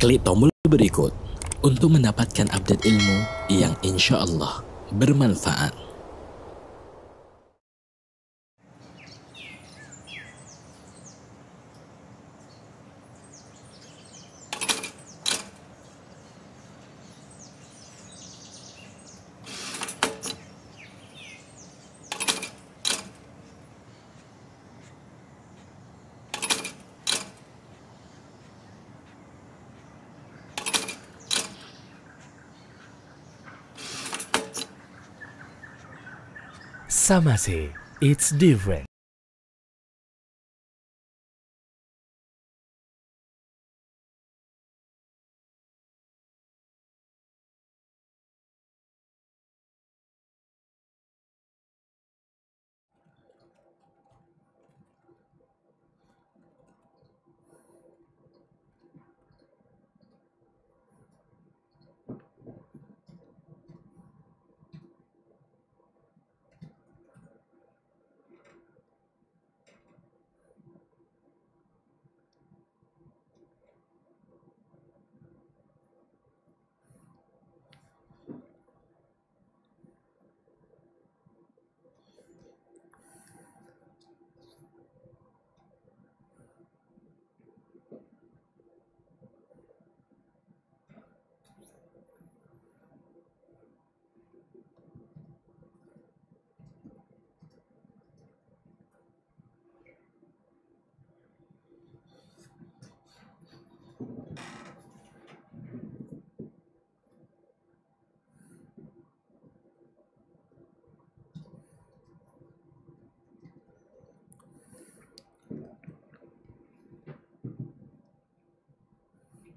Klik tombol berikut untuk mendapatkan update ilmu yang insya Allah bermanfaat. Samase, it's different.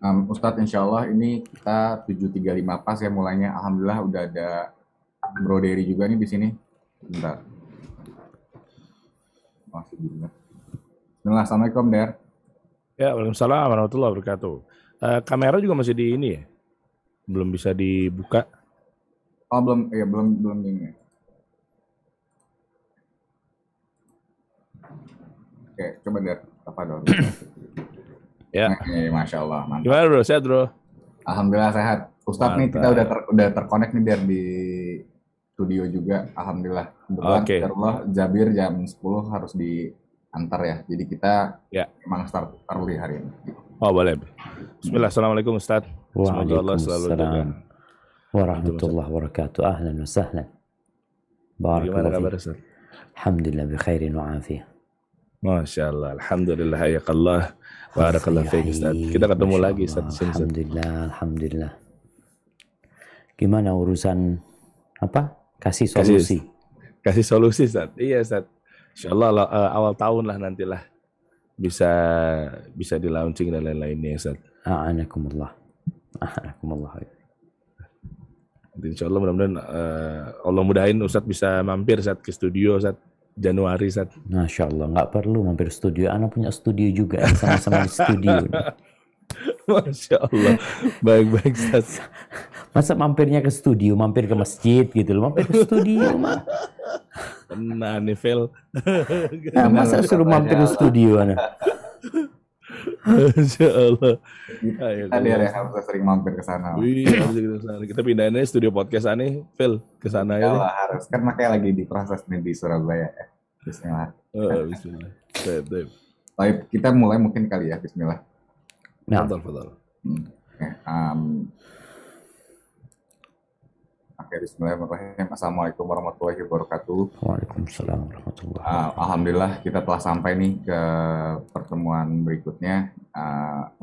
Ustadz, insya Allah ini kita 7.35 pas ya mulainya. Alhamdulillah udah ada Bro Dery juga nih di sini. Bentar. Masih juga. Bismillah, Assalamualaikum, Der. Ya, waalaikumsalam warahmatullahi wabarakatuh. Kamera juga masih di ini ya? Belum bisa dibuka. Oh, belum ini. Oke, coba Der, apa dong? Ya. Masya Allah, mantap. Gimana bro? Sehat bro? Alhamdulillah sehat. Ustadz nih kita udah terkonek nih Der di studio juga. Alhamdulillah. Oke. Allah Jabir jam 10 harus diantar ya. Jadi kita emang start early hari ini. Oh boleh. Bismillah. Assalamualaikum Ustadz. Waalaikumsalam warahmatullahi wabarakatuh. Ahlan wa sahlan. Bagaimana kabar Ustadz? Alhamdulillah bi khairin wa afiyah. Masya Allah, alhamdulillah, hayakallah, barakallah fiik Ustaz. Kita ketemu lagi Ustaz. Alhamdulillah. Gimana urusan apa? Kasih solusi. Kasih solusi Ustaz. Iya Ustaz. Insyaallah awal tahun lah nantilah bisa di launching dan lain-lainnya Ustaz. A'anakumullah. Insyaallah mudah-mudahan Allah mudahin Ustaz bisa mampir Ustaz ke studio Ustaz. Januari Ustaz. Masya Allah, nggak perlu mampir studio. Anak punya studio juga, sama-sama di studio. Masya Allah, baik-baik Ustaz. Masa mampirnya ke studio, mampir ke masjid gitu loh, mampir ke studio mah. Nah nih Phil. Masa suruh mampir ke studio anak? Masya Allah. Kita ya harus sering mampir ke sana. Kita pindahin aja studio podcast aneh, Phil, ke sana ya. Harus kan makanya lagi diproses nih di Surabaya ya. Bismillah. Bismillah. Baik, kita mulai mungkin kali ya. Bismillah. Nah. Oke, bismillahirrahmanirrahim. Assalamualaikum warahmatullahi wabarakatuh. Waalaikumsalam warahmatullahi wabarakatuh. Alhamdulillah kita telah sampai nih ke pertemuan berikutnya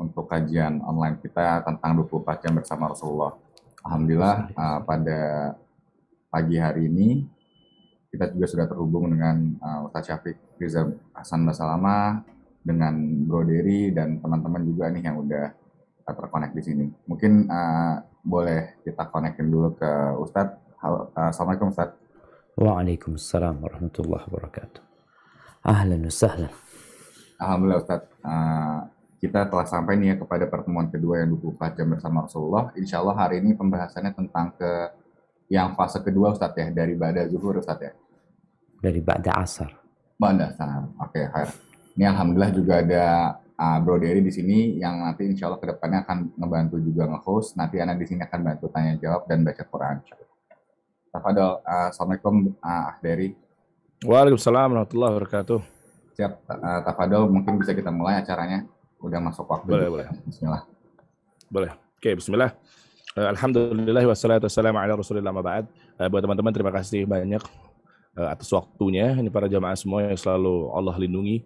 untuk kajian online kita tentang 24 jam bersama Rasulullah. Alhamdulillah pada pagi hari ini kita juga sudah terhubung dengan Ustaz Syafiq Riza Hasan Basalama, dengan Bro Dery dan teman-teman juga nih yang udah terkonek di sini. Mungkin boleh kita konekin dulu ke Ustadz. Assalamualaikum Ustadz. Waalaikumsalam warahmatullahi wabarakatuh. Ahlan wa sahlan. Alhamdulillah Ustadz. Kita telah sampai nih ya kepada pertemuan kedua yang 24 jam bersama Rasulullah. Insya Allah hari ini pembahasannya tentang yang fase kedua Ustadz ya, dari Ba'da Zuhur Ustadz ya. Dari Ba'da Asar. Ba'da Asar, oke. Ini Alhamdulillah juga ada Bro Dery di sini yang nanti insya Allah kedepannya akan ngebantu juga nge-host. Nanti Ana di sini akan bantu tanya jawab dan baca Quran. Tafadol, Assalamualaikum Dery. Waalaikumsalam warahmatullahi wabarakatuh. Siap, Tafadol, mungkin bisa kita mulai acaranya. Udah masuk waktu. Boleh. Bismillah. Boleh. Oke, bismillah. Alhamdulillah wassalatu wassalamu ala rasulillah ma ba'd. Buat teman-teman terima kasih banyak atas waktunya. Ini para jamaah semua yang selalu Allah lindungi.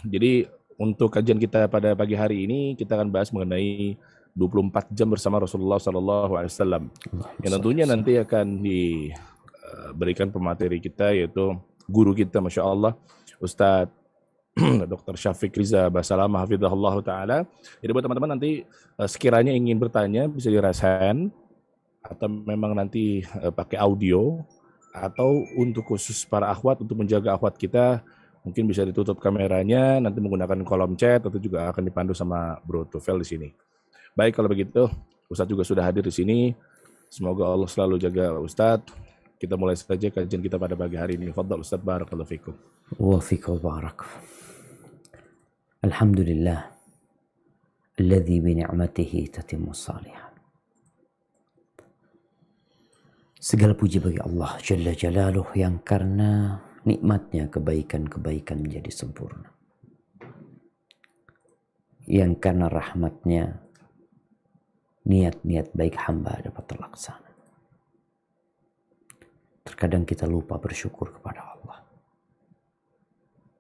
Jadi untuk kajian kita pada pagi hari ini kita akan bahas mengenai 24 jam bersama Rasulullah SAW. Yang tentunya nanti akan diberikan pemateri kita yaitu guru kita, Masya Allah, Ustadz Dr. Syafiq Riza Basalamah hafizahullah ta'ala. Jadi buat teman-teman nanti sekiranya ingin bertanya bisa dirasakan atau memang nanti pakai audio, atau untuk khusus para akhwat untuk menjaga akhwat kita mungkin bisa ditutup kameranya, nanti menggunakan kolom chat atau juga akan dipandu sama Bro Tufel di sini. Baik, kalau begitu Ustadz juga sudah hadir di sini. Semoga Allah selalu jaga Ustadz. Kita mulai saja kajian kita pada pagi hari ini. Fadhal Ustadz, barakallahu fikum. Wa fikum barak. Alhamdulillah alladzi bi ni'matihi tatimmu shalihat. Segala puji bagi Allah Jalla Jalaluh yang karena nikmatnya kebaikan-kebaikan menjadi sempurna. Yang karena rahmatnya niat-niat baik hamba dapat terlaksana. Terkadang kita lupa bersyukur kepada Allah.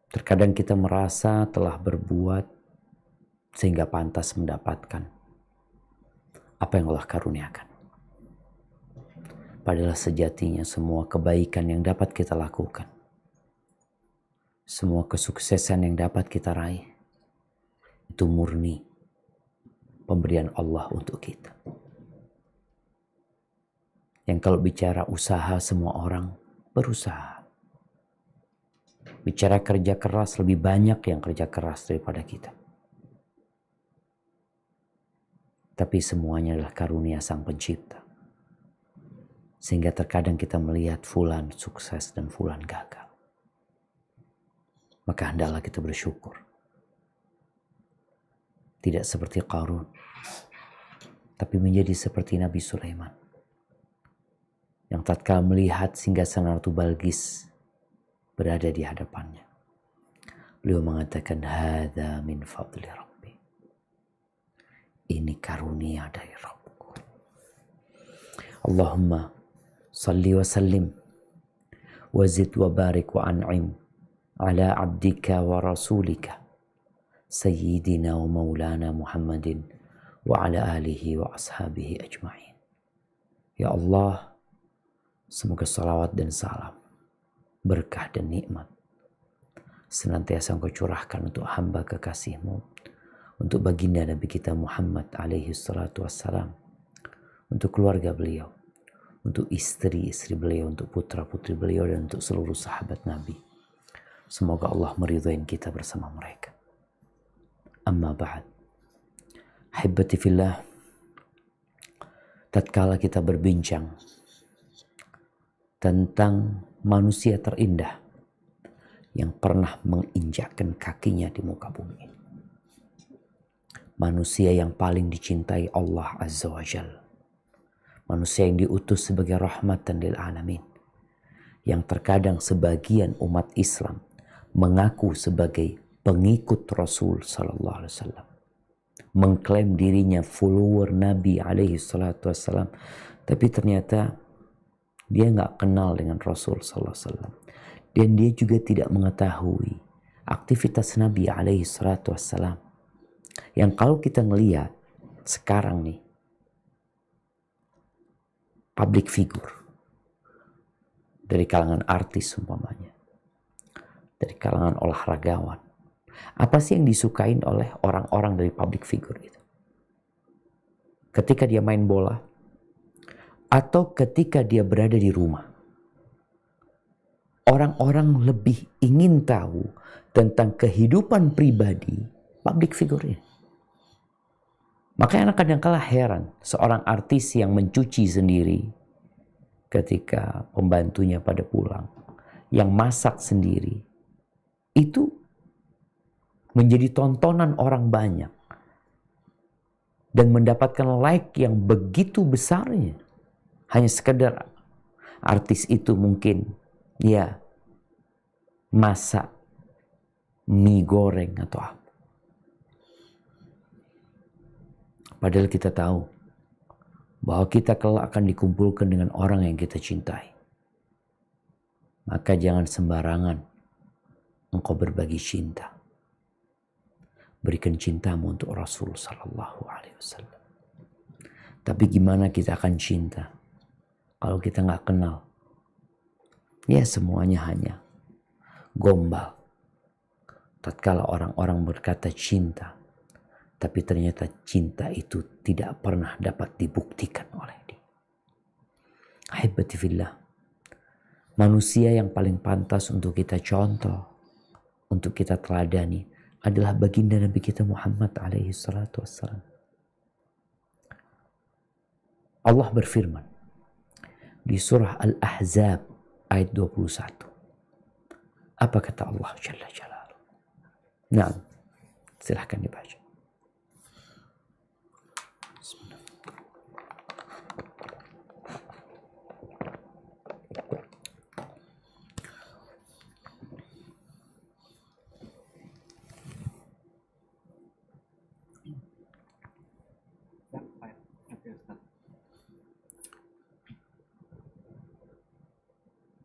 Terkadang kita merasa telah berbuat sehingga pantas mendapatkan apa yang Allah karuniakan. Padahal sejatinya semua kebaikan yang dapat kita lakukan, semua kesuksesan yang dapat kita raih, itu murni pemberian Allah untuk kita. Yang kalau bicara usaha, semua orang berusaha. Bicara kerja keras, lebih banyak yang kerja keras daripada kita. Tapi semuanya adalah karunia Sang Pencipta. Sehingga terkadang kita melihat fulan sukses dan fulan gagal. Maka hendaklah kita bersyukur. Tidak seperti Qarun, tapi menjadi seperti Nabi Sulaiman, yang tatkala melihat singgasana Ratu Balqis berada di hadapannya, beliau mengatakan, "Hadza min fadli Rabbi." Ini karunia dari Rabbku. Allahumma salli wa sallim wa zid wa barik wa an'im ala abdika wa rasulika Sayyidina wa maulana Muhammadin wa ala alihi wa ashabihi ajma'in. Ya Allah, semoga salawat dan salam, berkah dan nikmat senantiasa Engkau curahkan untuk hamba kekasih-Mu, untuk baginda Nabi kita Muhammad alaihi salatu wassalam, untuk keluarga beliau, untuk istri-istri beliau, untuk putra-putri beliau, dan untuk seluruh sahabat Nabi. Semoga Allah meridhai kita bersama mereka. Amma ba'd. Hibbati fillah, tatkala kita berbincang tentang manusia terindah yang pernah menginjakkan kakinya di muka bumi, manusia yang paling dicintai Allah Azza wa Jalla, manusia yang diutus sebagai rahmatan lil alamin, yang terkadang sebagian umat Islam mengaku sebagai pengikut Rasul sallallahu alaihi wasallam, mengklaim dirinya follower Nabi alaihi salatu wasallam, tapi ternyata dia nggak kenal dengan Rasul sallallahu alaihi wasallam, dan dia juga tidak mengetahui aktivitas Nabi alaihi salatu wasallam. Yang kalau kita ngelihat sekarang nih, public figure dari kalangan artis umpamanya, dari kalangan olahragawan, apa sih yang disukain oleh orang-orang dari public figure itu? Ketika dia main bola, atau ketika dia berada di rumah, orang-orang lebih ingin tahu tentang kehidupan pribadi public figure ini. Makanya kadang kala heran seorang artis yang mencuci sendiri ketika pembantunya pada pulang, yang masak sendiri, itu menjadi tontonan orang banyak, dan mendapatkan like yang begitu besarnya, hanya sekedar artis itu mungkin ya masak mie goreng atau apa. Padahal kita tahu bahwa kita kelak akan dikumpulkan dengan orang yang kita cintai. Maka jangan sembarangan engkau berbagi cinta. Berikan cintamu untuk Rasul Sallallahu Alaihi Wasallam. Tapi gimana kita akan cinta kalau kita nggak kenal? Ya semuanya hanya gombal. Tatkala orang-orang berkata cinta, tapi ternyata cinta itu tidak pernah dapat dibuktikan oleh dia. Ahibati fillah, manusia yang paling pantas untuk kita contoh, untuk kita teladani adalah baginda Nabi kita Muhammad alaihi salatu wassalam. Allah berfirman di surah Al-Ahzab ayat 21. Apa kata Allah Jalla Jalaluhu? Nah, silahkan dibaca.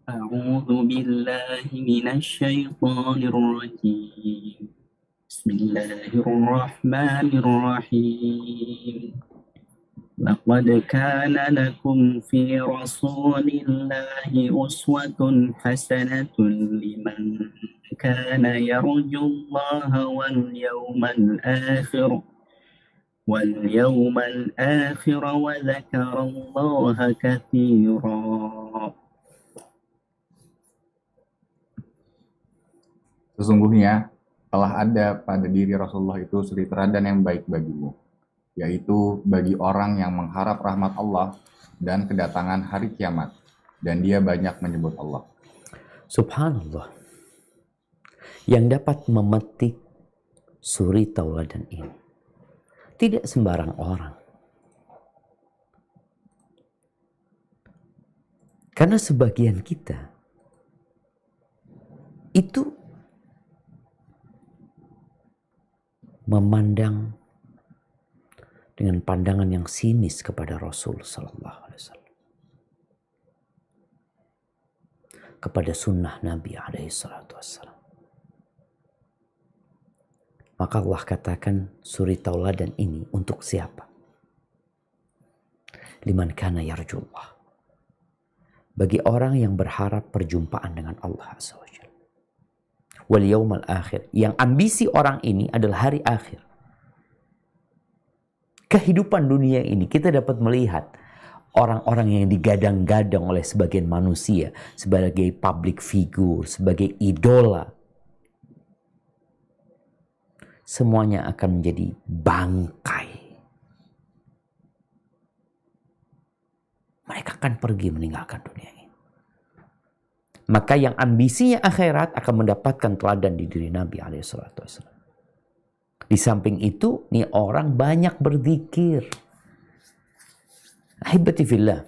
أعوذ بالله من الشيطان الرجيم بسم الله الرحمن الرحيم لقد كان لكم في رسول الله أسوة حسنة لمن كان يرجو الله واليوم الآخر وذكر الله كثيرا. Sesungguhnya telah ada pada diri Rasulullah itu suri teladan yang baik bagimu, yaitu bagi orang yang mengharap rahmat Allah dan kedatangan hari kiamat, dan dia banyak menyebut Allah. Subhanallah. Yang dapat memetik suri tauladan ini tidak sembarang orang. Karena sebagian kita itu memandang dengan pandangan yang sinis kepada Rasul Sallallahu Alaihi Wasallam, kepada sunnah Nabi Alaihi Salatu Wassalam. Maka Allah katakan suri tauladan ini untuk siapa? Liman kana yarjullah, bagi orang yang berharap perjumpaan dengan Allah Azza wa Jalla. Wal yaumal akhir, yang ambisi orang ini adalah hari akhir. Kehidupan dunia ini kita dapat melihat orang-orang yang digadang-gadang oleh sebagian manusia sebagai public figure, sebagai idola. Semuanya akan menjadi bangkai. Mereka akan pergi meninggalkan dunia ini. Maka yang ambisinya akhirat akan mendapatkan teladan di diri Nabi SAW. Di samping itu, nih orang banyak berzikir. Ahibati fillah,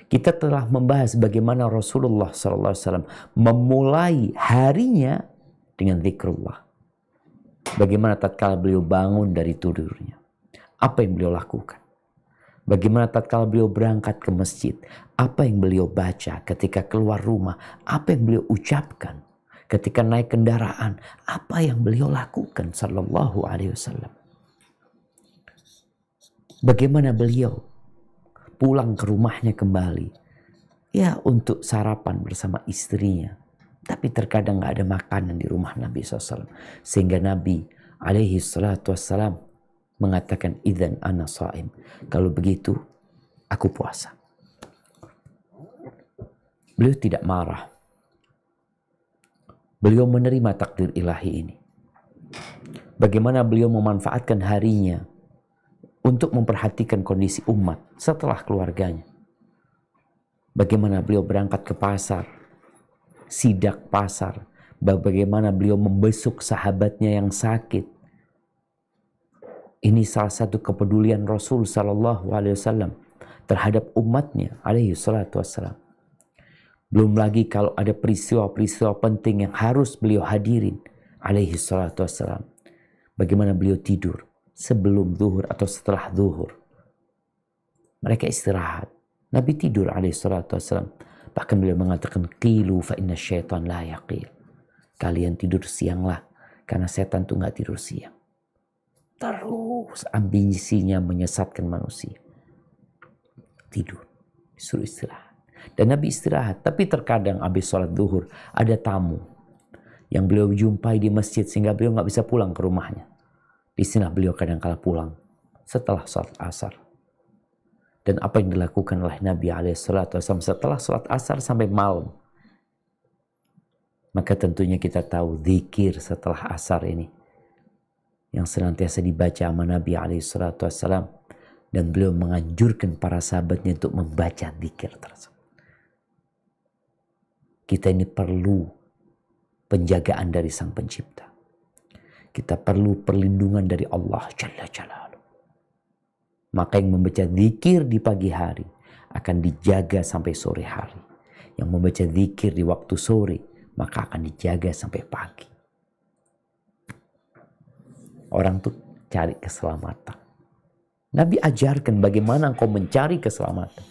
kita telah membahas bagaimana Rasulullah SAW memulai harinya dengan zikrullah. Bagaimana tatkala beliau bangun dari tidurnya, apa yang beliau lakukan? Bagaimana tatkala beliau berangkat ke masjid, apa yang beliau baca ketika keluar rumah, apa yang beliau ucapkan ketika naik kendaraan, apa yang beliau lakukan sallallahu alaihi wasallam. Bagaimana beliau pulang ke rumahnya kembali, ya untuk sarapan bersama istrinya, tapi terkadang gak ada makanan di rumah Nabi SAW. Sehingga Nabi alaihi salatu wassalam mengatakan, idzan ana shaim, kalau begitu aku puasa. Beliau tidak marah. Beliau menerima takdir ilahi ini. Bagaimana beliau memanfaatkan harinya untuk memperhatikan kondisi umat setelah keluarganya. Bagaimana beliau berangkat ke pasar, sidak pasar, bagaimana beliau membesuk sahabatnya yang sakit. Ini salah satu kepedulian Rasul Sallallahu Alaihi Wasallam terhadap umatnya alaihi salatu wassalam. Belum lagi kalau ada peristiwa-peristiwa penting yang harus beliau hadirin alaihi salatu wassalam. Bagaimana beliau tidur sebelum zuhur atau setelah zuhur. Mereka istirahat. Nabi tidur alaihi salatu wassalam. Bahkan beliau mengatakan, qilu fa inna syaitan la yaqil. Kalian tidur sianglah, karena setan tuh nggak tidur siang. Terus ambisinya menyesatkan manusia. Tidur, disuruh istirahat. Dan Nabi istirahat, tapi terkadang habis sholat zuhur ada tamu yang beliau jumpai di masjid sehingga beliau nggak bisa pulang ke rumahnya. Di sini beliau kadang-kala pulang setelah sholat asar. Dan apa yang dilakukan oleh Nabi SAW setelah sholat asar sampai malam. Maka tentunya kita tahu zikir setelah asar ini yang senantiasa dibaca sama Nabi SAW. Dan beliau menganjurkan para sahabatnya untuk membaca zikir tersebut. Kita ini perlu penjagaan dari Sang Pencipta. Kita perlu perlindungan dari Allah Jalla Jalaluhu. Maka yang membaca zikir di pagi hari akan dijaga sampai sore hari. Yang membaca zikir di waktu sore maka akan dijaga sampai pagi. Orang tuh cari keselamatan. Nabi ajarkan bagaimana engkau mencari keselamatan.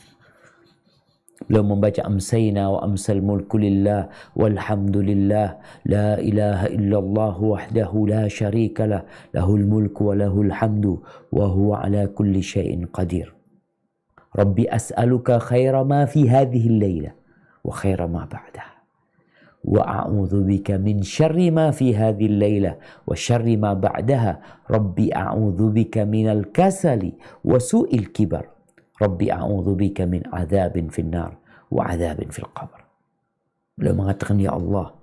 Beliau membaca amsayna wa amsal mulku lillah walhamdulillah la ilaha illallah wahdahu la syarika lah lahul mulku wa lahul hamdu wa huwa ala kulli syai'in qadir. Rabbi as'aluka khaira ma fi hadhihi al-laila wa khaira ma ba'daha wa a'udzu bika min syarri ma fi hadhihi al-laila wa syarri ma ba'daha. Rabbi a'udzu bika minal kasali wa su'il kibar. Rabbi a'udzu bika min adzabin finnar wa adzabin fil qabr. Beliau mengatakan, ya Allah,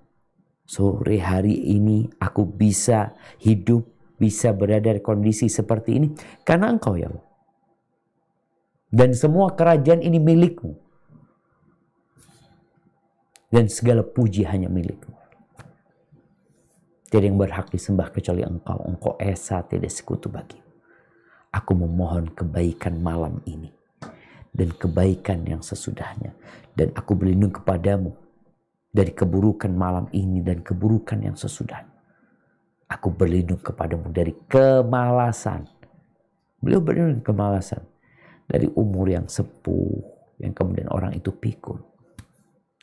sore hari ini aku bisa hidup, bisa berada di kondisi seperti ini karena Engkau ya Allah. Dan semua kerajaan ini milikmu. Dan segala puji hanya milikmu. Tidak yang berhak disembah kecuali Engkau. Engkau esa, tidak sekutu bagimu. Aku memohon kebaikan malam ini dan kebaikan yang sesudahnya. Dan aku berlindung kepadamu dari keburukan malam ini dan keburukan yang sesudahnya. Aku berlindung kepadamu dari kemalasan. Beliau berlindung kemalasan. Dari umur yang sepuh, yang kemudian orang itu pikun.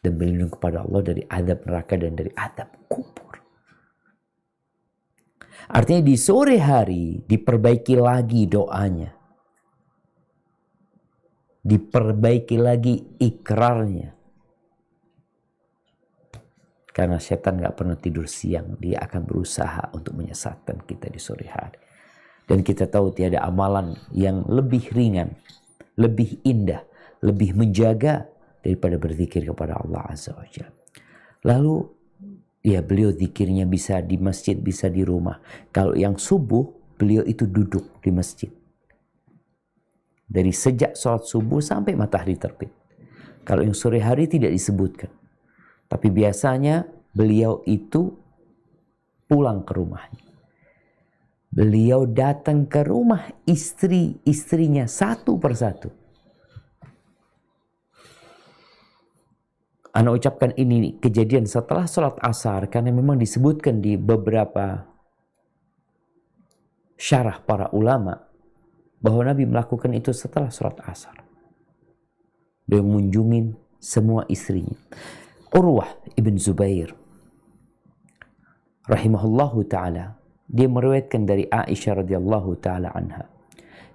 Dan berlindung kepada Allah dari azab neraka dan dari azab kubur. Artinya di sore hari diperbaiki lagi doanya. Diperbaiki lagi ikrarnya. Karena setan gak pernah tidur siang. Dia akan berusaha untuk menyesatkan kita di sore hari. Dan kita tahu tiada amalan yang lebih ringan, lebih indah, lebih menjaga daripada berzikir kepada Allah Azza wa Jalla. Lalu ya beliau zikirnya bisa di masjid, bisa di rumah. Kalau yang subuh beliau itu duduk di masjid. Dari sejak sholat subuh sampai matahari terbit. Kalau yang sore hari tidak disebutkan. Tapi biasanya beliau itu pulang ke rumahnya. Beliau datang ke rumah istri-istrinya satu persatu. Ana ucapkan ini kejadian setelah sholat asar karena memang disebutkan di beberapa syarah para ulama bahwa Nabi melakukan itu setelah sholat asar. Dia mengunjungi semua istrinya. Urwah ibn Zubair rahimahullahu ta'ala, dia meriwayatkan dari Aisyah radhiyallahu ta'ala anha,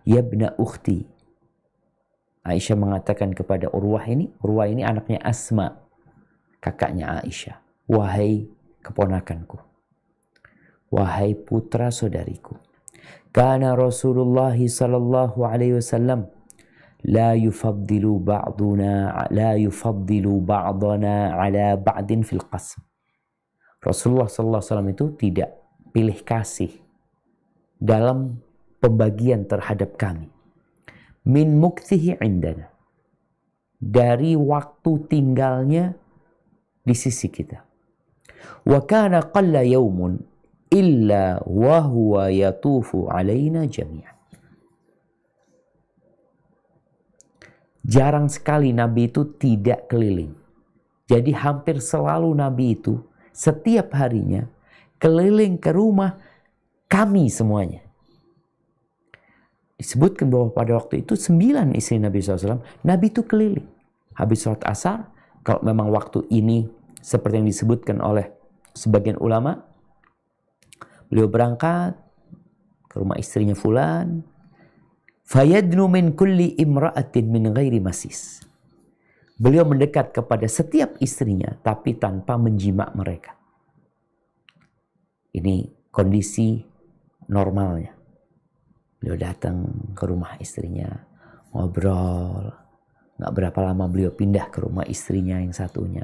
yabna ukhti. Aisyah mengatakan kepada Urwah ini anaknya Asma, kakaknya Aisyah, wahai keponakanku, wahai putra saudariku, kana Rasulullah sallallahu alaihi wasallam la yufaddilu ba'dana ala ba'din fil qasm. Rasulullah sallallahu alaihi wasallam itu tidak pilih kasih dalam pembagian terhadap kami. Min mukthihi indana, dari waktu tinggalnya di sisi kita. Wa kana qalla yaumun illa wa huwa yatufu alaina jami'an. Jarang sekali Nabi itu tidak keliling. Jadi hampir selalu Nabi itu setiap harinya keliling ke rumah kami semuanya. Disebutkan bahwa pada waktu itu 9 istri Nabi SAW, Nabi itu keliling. Habis sholat asar, kalau memang waktu ini seperti yang disebutkan oleh sebagian ulama, beliau berangkat ke rumah istrinya fulan, fayadnu min kulli imra'atin min ghairi masis. Beliau mendekat kepada setiap istrinya tapi tanpa menjima mereka. Ini kondisi normalnya. Beliau datang ke rumah istrinya, ngobrol. Nggak berapa lama beliau pindah ke rumah istrinya yang satunya.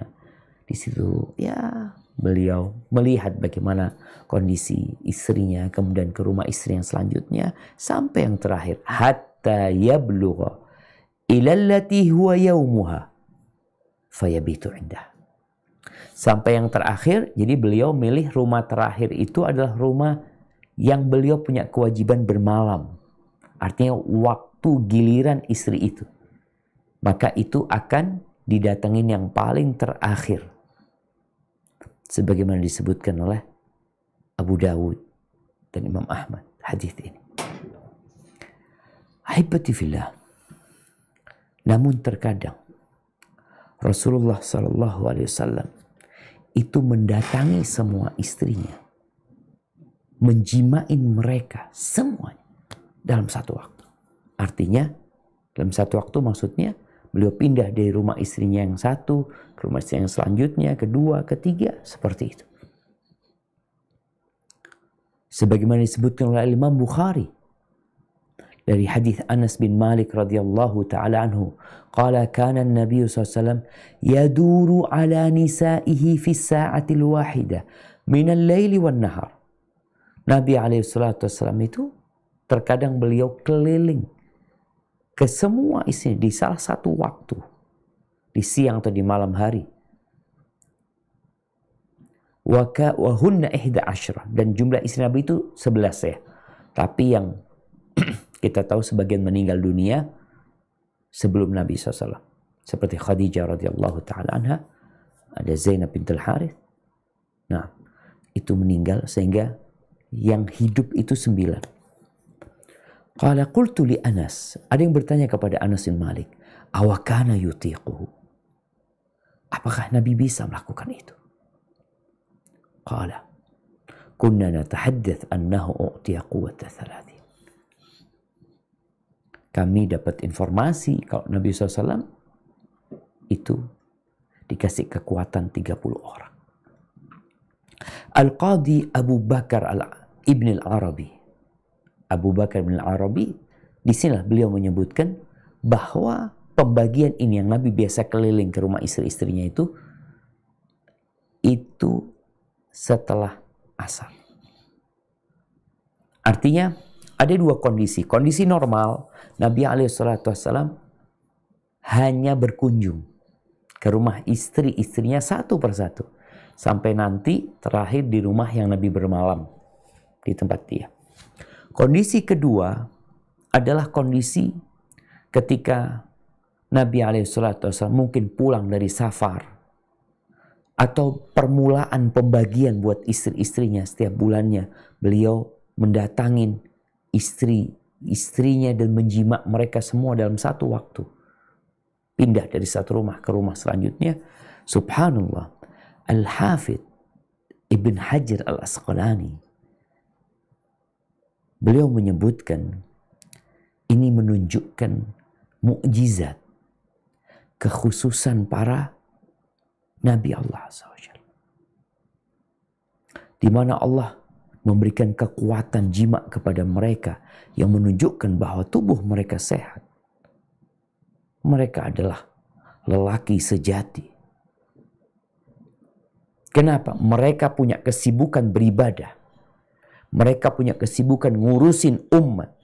Di situ ya beliau melihat bagaimana kondisi istrinya, kemudian ke rumah istri yang selanjutnya, sampai yang terakhir, hatta yablugha ila allati huwa yaumuha fayabitu indah. Sampai yang terakhir, jadi beliau milih rumah terakhir itu adalah rumah yang beliau punya kewajiban bermalam. Artinya waktu giliran istri itu. Maka itu akan didatengin yang paling terakhir. Sebagaimana disebutkan oleh Abu Dawud dan Imam Ahmad hadis ini. Ahibati fillah. Namun terkadang Rasulullah SAW itu mendatangi semua istrinya, menjimain mereka semuanya dalam satu waktu. Artinya dalam satu waktu maksudnya beliau pindah dari rumah istrinya yang satu ke rumah istri yang selanjutnya, kedua, ketiga, seperti itu. Sebagaimana disebutkan oleh Imam Bukhari dari hadis Anas bin Malik radhiyallahu taala anhu, qala kana an-nabiy sallallahu alaihi wasallam yaduru ala nisaihi fi as-sa'ati al-wahidah min al-laili wan-nahar. Nabi alaihi salatu wasallam itu terkadang beliau keliling ke semua istri di salah satu waktu, di siang atau di malam hari. Wa hunna 11, dan jumlah istri Nabi itu 11 ya. Tapi yang kita tahu sebagian meninggal dunia sebelum Nabi SAW. Seperti Khadijah radhiyallahu ta'ala anha. Ada Zainab bintul Harith. Nah, itu meninggal sehingga yang hidup itu 9. Qala qultu li Anas. Ada yang bertanya kepada Anas bin Malik. Awakana yutiquhu. Apakah Nabi bisa melakukan itu? Qala. Kunna natahaddath annahu u'tiya quwwata 3. Kami dapat informasi kalau Nabi SAW itu dikasih kekuatan 30 orang. Al-Qadi Abu Bakar Ibn al-Arabi. Abu Bakar bin al-Arabi, di sinilah beliau menyebutkan bahwa pembagian ini yang Nabi biasa keliling ke rumah istri-istrinya itu setelah asar. Artinya ada dua kondisi. Kondisi normal, Nabi SAW hanya berkunjung ke rumah istri-istrinya satu persatu. Sampai nanti terakhir di rumah yang Nabi bermalam di tempat dia. Kondisi kedua adalah kondisi ketika Nabi SAW mungkin pulang dari safar. Atau permulaan pembagian buat istri-istrinya setiap bulannya. Beliau mendatangin istrinya dan menjima mereka semua dalam satu waktu. Pindah dari satu rumah ke rumah selanjutnya. Subhanallah. Al-Hafidh Ibn Hajar Al-Asqalani, beliau menyebutkan ini menunjukkan mukjizat kekhususan para Nabi Allah SWT. Di mana Allah memberikan kekuatan jima kepada mereka yang menunjukkan bahwa tubuh mereka sehat. Mereka adalah lelaki sejati. Kenapa? Mereka punya kesibukan beribadah. Mereka punya kesibukan ngurusin umat.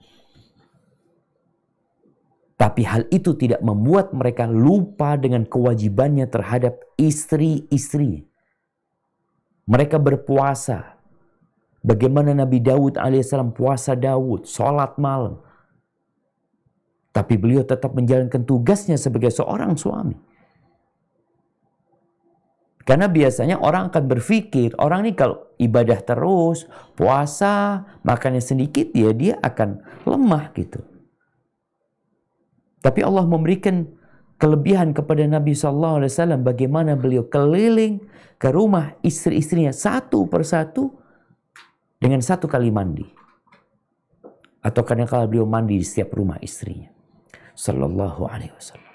Tapi hal itu tidak membuat mereka lupa dengan kewajibannya terhadap istri-istri. Mereka berpuasa. Bagaimana Nabi Daud alaihissalam puasa Daud, sholat malam. Tapi beliau tetap menjalankan tugasnya sebagai seorang suami. Karena biasanya orang akan berpikir, orang ini kalau ibadah terus, puasa, makannya sedikit, dia akan lemah gitu. Tapi Allah memberikan kelebihan kepada Nabi SAW, bagaimana beliau keliling ke rumah istri-istrinya satu persatu dengan satu kali mandi. Atau kadang-kadang beliau mandi di setiap rumah istrinya. Sallallahu alaihi wasallam.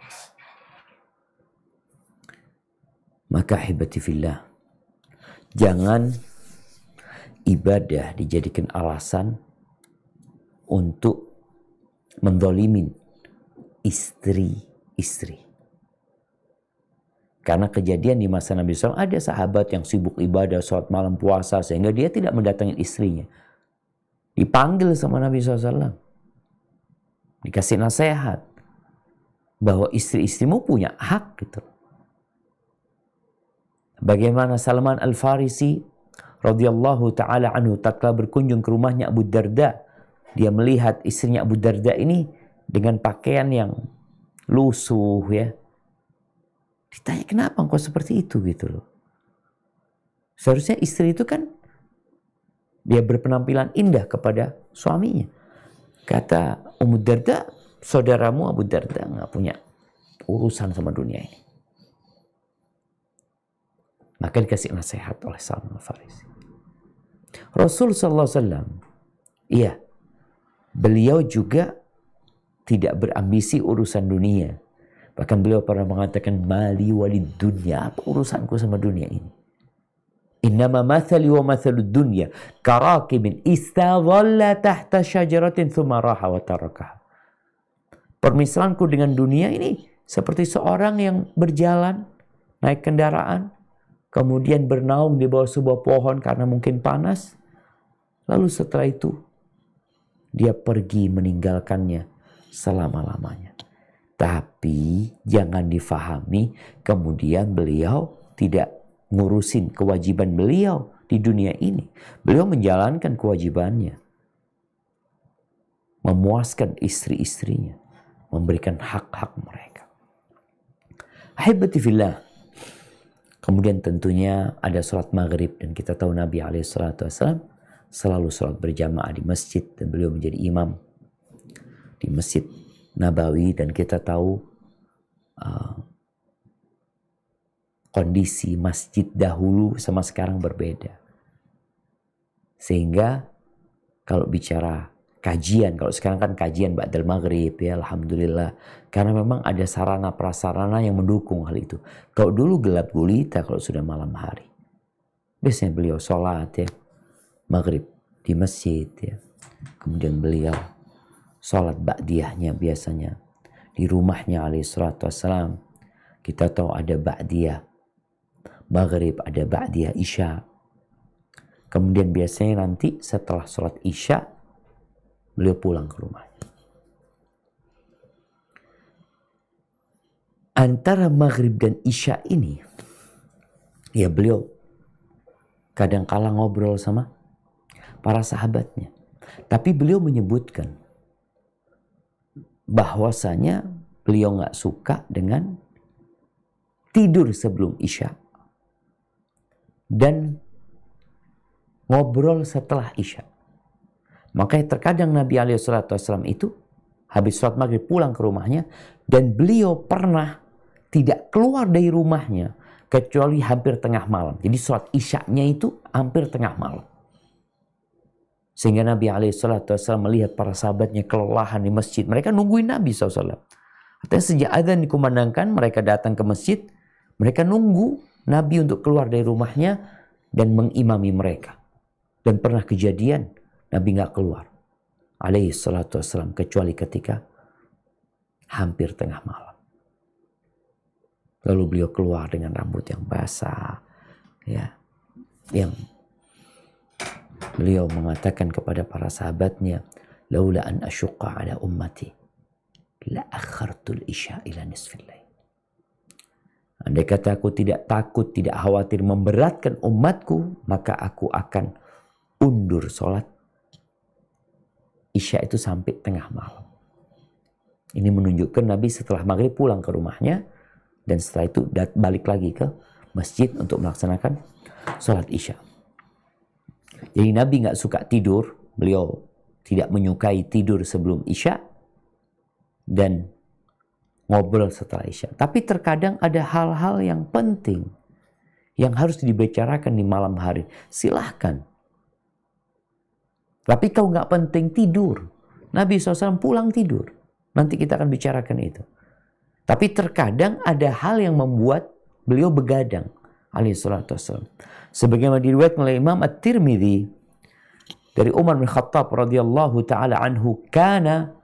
Maka ahibati fillah, jangan ibadah dijadikan alasan untuk mendolimin istri-istri. Karena kejadian di masa Nabi SAW, ada sahabat yang sibuk ibadah, sholat malam, puasa, sehingga dia tidak mendatangi istrinya. Dipanggil sama Nabi SAW. Dikasih nasihat bahwa istri-istrimu punya hak gitu. Bagaimana Salman Al-Farisi radhiyallahu taala anhu tatkala berkunjung ke rumahnya Abu Darda, dia melihat istrinya Abu Darda ini dengan pakaian yang lusuh ya. Ditanya, kenapa engkau seperti itu gitu loh. Seharusnya istri itu kan dia berpenampilan indah kepada suaminya. Kata Ummu Darda, saudaramu Abu Darda nggak punya urusan sama dunia ini. Maka dikasih nasihat oleh Salman Al-Farisi. Rasul SAW, iya, beliau juga tidak berambisi urusan dunia. Bahkan beliau pernah mengatakan, mali walid dunya, apa urusanku sama dunia ini? Innama mathali wa mathalud dunya karakibin istadhalla tahta syajaratin thumma raha wa tarakaha. Permisalanku dengan dunia ini seperti seorang yang berjalan, naik kendaraan, kemudian bernaung di bawah sebuah pohon karena mungkin panas. Lalu setelah itu, dia pergi meninggalkannya selama-lamanya. Tapi jangan difahami kemudian beliau tidak ngurusin kewajiban beliau di dunia ini. Beliau menjalankan kewajibannya. Memuaskan istri-istrinya. Memberikan hak-hak mereka. Ahibati fillah. Kemudian tentunya ada sholat maghrib. Dan kita tahu Nabi SAW selalu sholat berjamaah di masjid. Dan beliau menjadi imam di Masjid Nabawi. Dan kita tahu kondisi masjid dahulu sama sekarang berbeda. Sehingga kalau bicara kajian, kalau sekarang kan kajian ba'dal maghrib ya, alhamdulillah. Karena memang ada sarana prasarana yang mendukung hal itu. Kalau dulu gelap gulita kalau sudah malam hari. Biasanya beliau sholat ya, maghrib di masjid ya. Kemudian beliau sholat ba'diyahnya biasanya di rumahnya alaihissalatu wassalam. Kita tahu ada ba'diyah maghrib, ada ba'diyah isya. Kemudian biasanya nanti setelah sholat isya beliau pulang ke rumahnya. Antara maghrib dan isya ini, ya beliau kadang-kala ngobrol sama para sahabatnya. Tapi beliau menyebutkan bahwasanya beliau nggak suka dengan tidur sebelum isya dan ngobrol setelah isya. Makanya terkadang Nabi SAW itu habis sholat maghrib pulang ke rumahnya dan beliau pernah tidak keluar dari rumahnya kecuali hampir tengah malam. Jadi sholat isyanya itu hampir tengah malam. Sehingga Nabi SAW melihat para sahabatnya kelelahan di masjid. Mereka nungguin Nabi SAW. Artinya sejak adzan dikumandangkan mereka datang ke masjid. Mereka nunggu Nabi untuk keluar dari rumahnya dan mengimami mereka. Dan pernah kejadian Nabi nggak keluar alaihi salatu wassalam kecuali ketika hampir tengah malam. Lalu beliau keluar dengan rambut yang basah, ya, yang beliau mengatakan kepada para sahabatnya, laula an asyqa ala ummati la akhartul isya ila nisfil lail. Andai kata aku tidak takut, tidak khawatir memberatkan umatku, maka aku akan undur sholat Isya itu sampai tengah malam. Ini menunjukkan Nabi setelah maghrib pulang ke rumahnya, dan setelah itu balik lagi ke masjid untuk melaksanakan sholat Isya. Jadi Nabi nggak suka tidur, beliau tidak menyukai tidur sebelum Isya dan ngobrol setelah Isya. Tapi terkadang ada hal-hal yang penting yang harus dibicarakan di malam hari. Silahkan. Tapi kalau nggak penting tidur, Nabi SAW pulang tidur. Nanti kita akan bicarakan itu. Tapi terkadang ada hal yang membuat beliau begadang alaihi salatu wassalam. Sebagaimana diriwayatkan oleh Imam At-Tirmidzi dari Umar bin Khattab radhiyallahu taala anhu, kana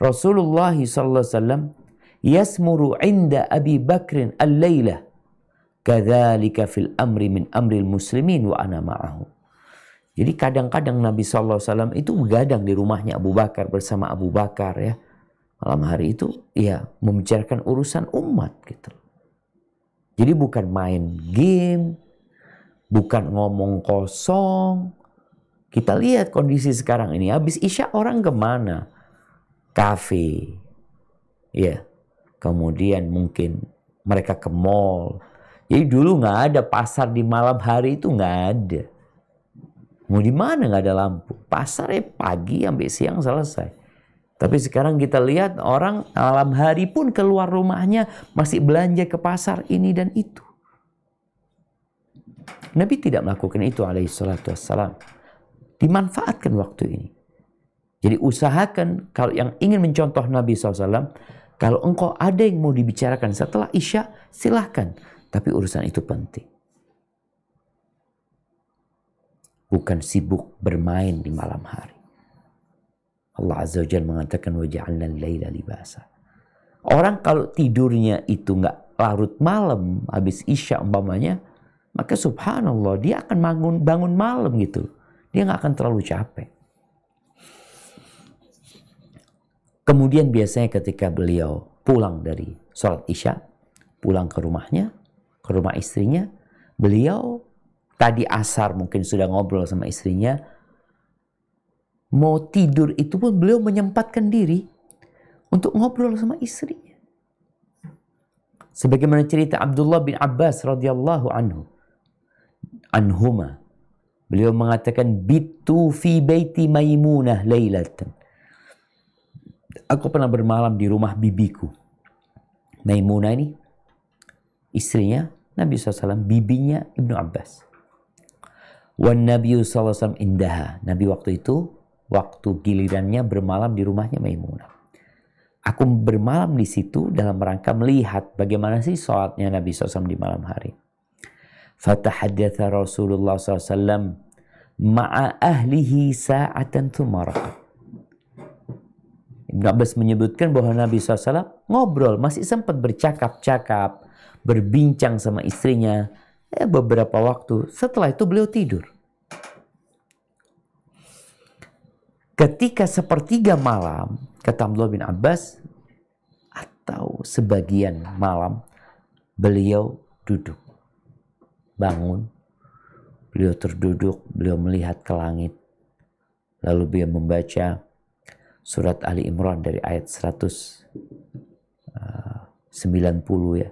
Rasulullah sallallahu alaihi wasallam yasmuru 'inda Abi Bakr al-lailah kadzalika fil amri min amril muslimin wa ana ma'ahu. Jadi kadang-kadang Nabi sallallahu alaihi wasallam itu begadang di rumahnya Abu Bakar bersama Abu Bakar ya. Malam hari itu ya membicarakan urusan umat gitu. Jadi bukan main game, bukan ngomong kosong. Kita lihat kondisi sekarang ini. Habis Isya orang kemana? Kafe. Ya. Kemudian mungkin mereka ke mall. Jadi dulu nggak ada pasar di malam hari itu, nggak ada. Mau di mana nggak ada lampu? Pasarnya pagi sampai siang selesai. Tapi sekarang kita lihat orang malam hari pun keluar rumahnya masih belanja ke pasar ini dan itu. Nabi tidak melakukan itu alaihi salatu wassalam. Dimanfaatkan waktu ini. Jadi usahakan kalau yang ingin mencontoh Nabi SAW, kalau engkau ada yang mau dibicarakan setelah Isya, silahkan. Tapi urusan itu penting. Bukan sibuk bermain di malam hari. Allah Azza wa Jalla mengatakan waja'alna al-laila libasa. Orang kalau tidurnya itu nggak larut malam, habis Isya umpamanya, maka subhanallah dia akan bangun malam gitu. Dia nggak akan terlalu capek. Kemudian biasanya ketika beliau pulang dari sholat Isya, pulang ke rumahnya, ke rumah istrinya, beliau tadi asar mungkin sudah ngobrol sama istrinya, mau tidur itu pun beliau menyempatkan diri untuk ngobrol sama istrinya. Sebagaimana cerita Abdullah bin Abbas radhiyallahu anhuma, beliau mengatakan bitu fi baiti Maimunah lailatan. Aku pernah bermalam di rumah bibiku. Maimunah ini istrinya Nabi SAW, bibinya Ibnu Abbas. Wan Nabi SAW indaha. Nabi waktu itu, waktu gilirannya bermalam di rumahnya Maimunah. Aku bermalam di situ dalam rangka melihat bagaimana sih sholatnya Nabi SAW di malam hari. Fatahaddatha Rasulullah SAW ma'a ahlihi sa'atan thumara. Ibn Abbas menyebutkan bahwa Nabi SAW ngobrol, masih sempat bercakap-cakap, berbincang sama istrinya beberapa waktu. Setelah itu beliau tidur. Ketika sepertiga malam, kata Abdullah bin Abbas, atau sebagian malam, beliau duduk. Bangun, beliau terduduk, beliau melihat ke langit. Lalu beliau membaca surat Ali Imran dari ayat 190 ya.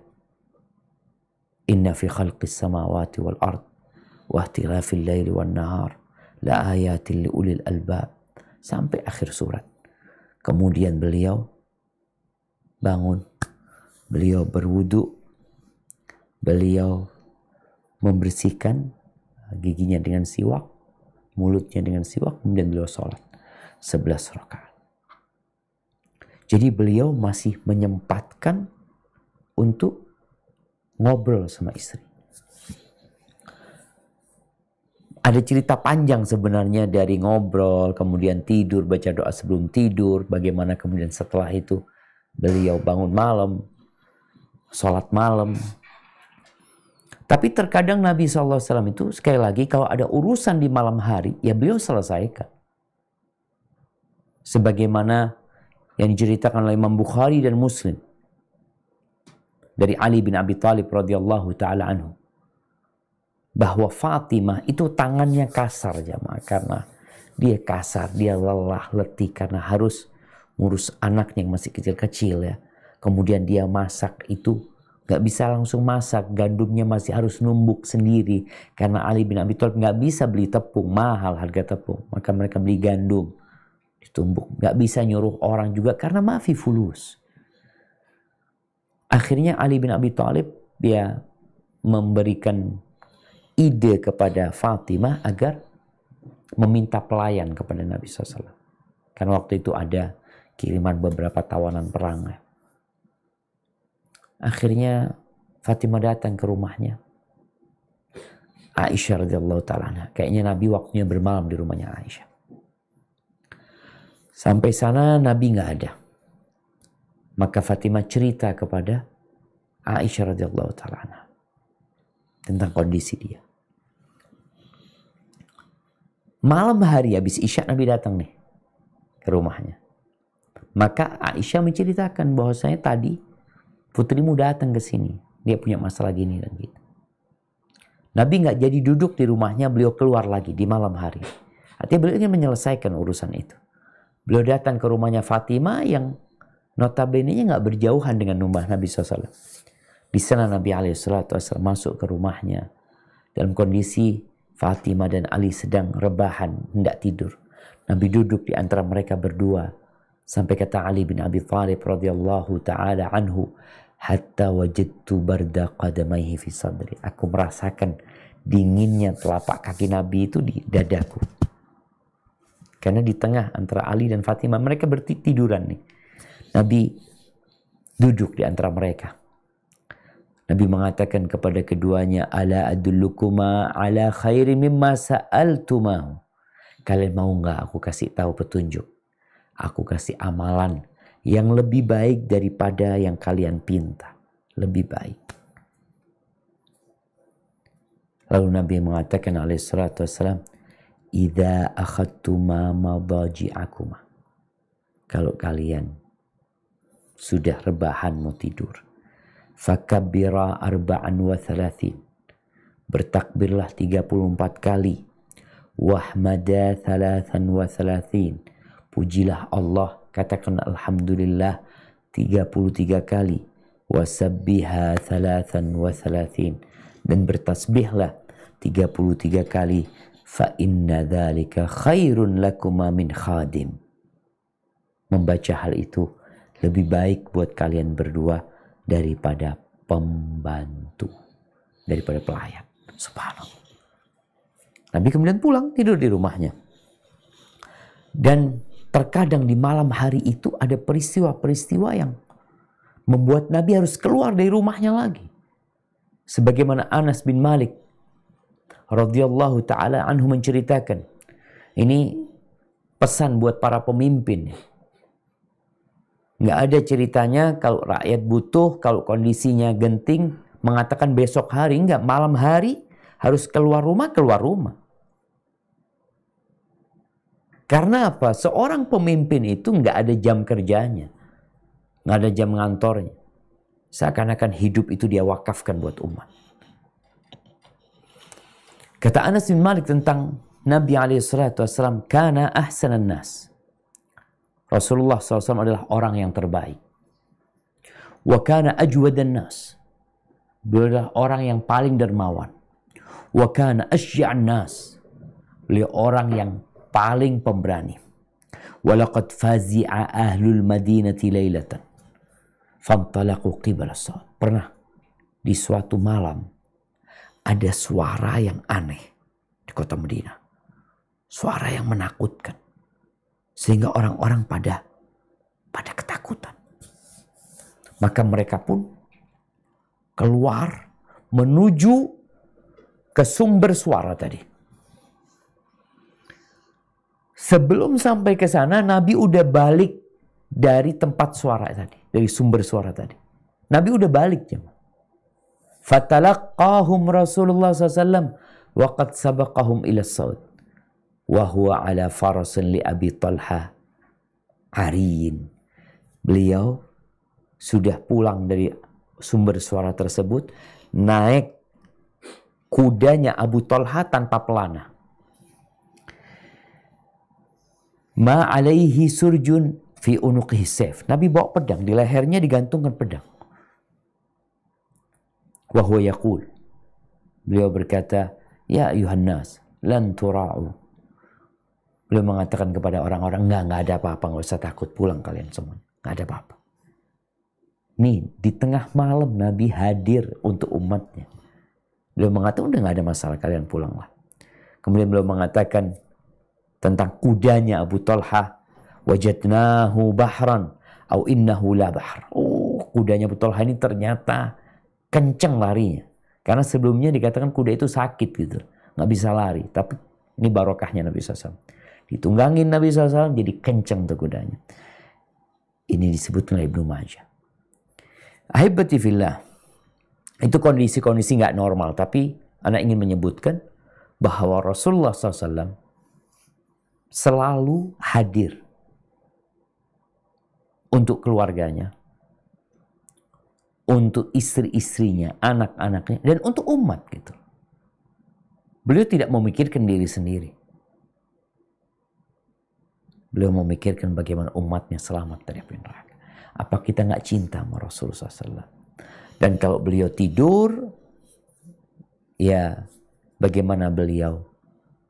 Inna fi khalqis samawati wal ard wa ihtilafil laili wan nahar la ayatin li ulil albab. Sampai akhir surat. Kemudian beliau bangun. Beliau berwudu. Beliau membersihkan giginya dengan siwak. Mulutnya dengan siwak. Kemudian beliau sholat 11 rakaat. Jadi beliau masih menyempatkan untuk ngobrol sama istri. Ada cerita panjang sebenarnya dari ngobrol, kemudian tidur, baca doa sebelum tidur, bagaimana kemudian setelah itu beliau bangun malam, sholat malam. Tapi terkadang Nabi SAW itu sekali lagi kalau ada urusan di malam hari, ya beliau selesaikan. Sebagaimana yang diceritakan oleh Imam Bukhari dan Muslim. dari Ali bin Abi Thalib radhiyallahu taala anhu bahwa Fatimah itu tangannya kasar jamaah, karena dia kasar, dia lelah, letih karena harus ngurus anaknya yang masih kecil-kecil ya. Kemudian dia masak itu nggak bisa langsung masak, gandumnya masih harus numbuk sendiri karena Ali bin Abi Thalib nggak bisa beli tepung, mahal harga tepung, maka mereka beli gandum ditumbuk, nggak bisa nyuruh orang juga karena maafi fulus. Akhirnya Ali bin Abi Thalib dia memberikan ide kepada Fatimah agar meminta pelayan kepada Nabi SAW. Karena waktu itu ada kiriman beberapa tawanan perang. Akhirnya Fatimah datang ke rumahnya Aisyah radhiyallahu ta'ala. Kayaknya Nabi waktunya bermalam di rumahnya Aisyah. Sampai sana Nabi nggak ada. Maka Fatimah cerita kepada Aisyah radhiyallahu ta'ala tentang kondisi dia. Malam hari habis Isya Nabi datang nih ke rumahnya. Maka Aisyah menceritakan bahwasanya tadi putrimu datang ke sini. Dia punya masalah gini dan gitu. Nabi nggak jadi duduk di rumahnya, beliau keluar lagi di malam hari. Artinya beliau ingin menyelesaikan urusan itu. Beliau datang ke rumahnya Fatimah yang notabene-nya nggak berjauhan dengan rumah Nabi SAW. Di sana Nabi SAW masuk ke rumahnya dalam kondisi Fatimah dan Ali sedang rebahan, hendak tidur. Nabi duduk di antara mereka berdua. Sampai kata Ali bin Abi Thalib radhiyallahu ta'ala anhu, hatta wajadtu barda qadamaihi fi sadri. Aku merasakan dinginnya telapak kaki Nabi itu di dadaku. Karena di tengah antara Ali dan Fatimah, mereka bertiduran nih. Nabi duduk di antara mereka. Nabi mengatakan kepada keduanya, ala adullukuma ala khairi mimma sa'altumahu. Kalian mau nggak aku kasih tahu petunjuk? Aku kasih amalan yang lebih baik daripada yang kalian pinta. Lebih baik. Lalu Nabi mengatakan alaihissalatu wassalam, idza akhadtuma madaji'akuma. Kalau kalian sudah rebahan mau tidur, fakabbira arba'an wa thalathin. Bertakbirlah 34 kali. Wahmada thalathan wa thalathin. Pujilah Allah, katakan alhamdulillah 33 kali. Wasabbiha thalathan wa thalathin. Dan bertasbihlah 33 kali. Fa inna dhalika khairun lakuma min khadim. Membaca hal itu lebih baik buat kalian berdua daripada pembantu, daripada pelayan. Subhanallah. Nabi kemudian pulang tidur di rumahnya. Dan terkadang di malam hari itu ada peristiwa-peristiwa yang membuat Nabi harus keluar dari rumahnya lagi. Sebagaimana Anas bin Malik radhiyallahu ta'ala anhu menceritakan. Ini pesan buat para pemimpin. Nggak ada ceritanya kalau rakyat butuh, kalau kondisinya genting, mengatakan besok hari. Enggak, malam hari harus keluar rumah. Karena apa? Seorang pemimpin itu nggak ada jam kerjanya. Nggak ada jam ngantornya. Seakan-akan hidup itu dia wakafkan buat umat. Kata Anas bin Malik tentang Nabi SAW, kana ahsanan nas. Rasulullah SAW adalah orang yang terbaik. Wa kana ajwadan nas. Beliau adalah orang yang paling dermawan. Wa kana asya'an nas. Beliau orang yang paling pemberani. Walaqad fazi'a ahlul madinati lailatan. Fantalaqu qibala as-salat. Pernah di suatu malam ada suara yang aneh di kota Madinah. Suara yang menakutkan. Sehingga orang-orang pada ketakutan. Maka mereka pun keluar menuju ke sumber suara tadi. Sebelum sampai ke sana, Nabi udah balik dari tempat suara tadi, dari sumber suara tadi. Nabi udah balik. Fatalaqahum Rasulullah SAW wa qad sabaqahum ila as-saud. Wa huwa ala farasin li Abi Talha ariyin. Beliau sudah pulang dari sumber suara tersebut naik kudanya Abu Talha tanpa pelana. Ma alaihi surjun fi unuqihi sayf. Nabi bawa pedang, di lehernya digantungkan pedang. Wa huwa yaqul. Beliau berkata, ya ayuhan nas, lan tura'u. Beliau mengatakan kepada orang-orang, enggak ada apa-apa, enggak usah takut, pulang kalian semua. Enggak ada apa-apa. Nih, di tengah malam Nabi hadir untuk umatnya. Beliau mengatakan, udah enggak ada masalah, kalian pulanglah. Kemudian beliau mengatakan tentang kudanya Abu Talha, wajadnahu bahran au innahu la bahr. Oh, kudanya Abu Talha ini ternyata kenceng larinya. Karena sebelumnya dikatakan kuda itu sakit gitu, nggak bisa lari. Tapi ini barokahnya Nabi SAW. Ditunggangin Nabi SAW jadi kenceng tuh kudanya. Ini disebut oleh Ibnu Majah. Ahibati fillah. Itu kondisi-kondisi nggak normal. Tapi anak ingin menyebutkan bahwa Rasulullah SAW selalu hadir untuk keluarganya, untuk istri-istrinya, anak-anaknya, dan untuk umat gitu. Beliau tidak memikirkan diri sendiri. Beliau memikirkan bagaimana umatnya selamat dari api neraka. Apa kita nggak cinta sama Rasulullah SAW? Dan kalau beliau tidur, ya bagaimana beliau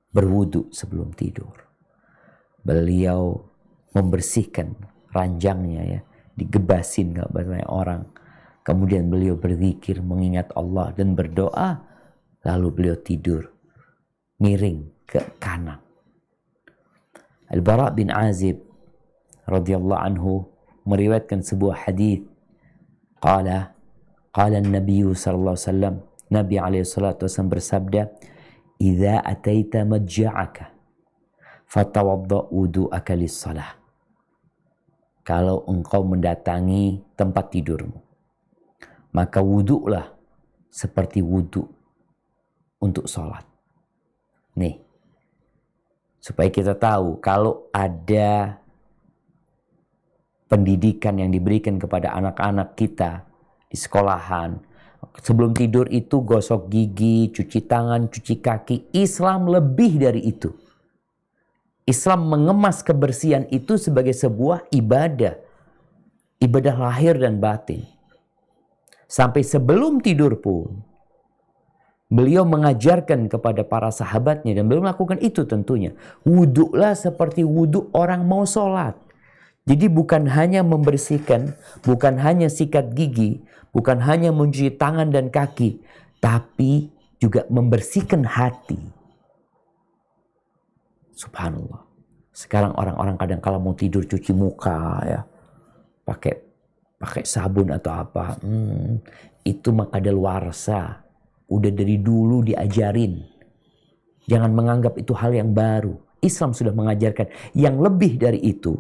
berwudu sebelum tidur. Beliau membersihkan ranjangnya ya, digebasin nggak banyak orang. Kemudian beliau berzikir, mengingat Allah dan berdoa. Lalu beliau tidur, miring ke kanan. Al-Bara' bin Azib radhiyallahu anhu meriwayatkan sebuah hadis. Qala Nabi sallallahu alaihi wasallam, Nabi alaihi salatu wasallam bersabda, "Idza ataita madja'aka fatawadda wudu'aka lis-shalah." Kalau engkau mendatangi tempat tidurmu, maka wuduklah seperti wuduk untuk sholat. Nih, supaya kita tahu kalau ada pendidikan yang diberikan kepada anak-anak kita di sekolahan, sebelum tidur itu gosok gigi, cuci tangan, cuci kaki. Islam lebih dari itu. Islam mengemas kebersihan itu sebagai sebuah ibadah. Ibadah lahir dan batin. Sampai sebelum tidur pun, beliau mengajarkan kepada para sahabatnya, dan beliau melakukan itu tentunya. Wuduklah seperti wuduk orang mau sholat. Jadi bukan hanya membersihkan, bukan hanya sikat gigi, bukan hanya mencuci tangan dan kaki, tapi juga membersihkan hati. Subhanallah. Sekarang orang-orang kadang kalau mau tidur cuci muka ya, pakai sabun atau apa. Itu mah kadaluarsa. Udah dari dulu diajarin. Jangan menganggap itu hal yang baru. Islam sudah mengajarkan yang lebih dari itu.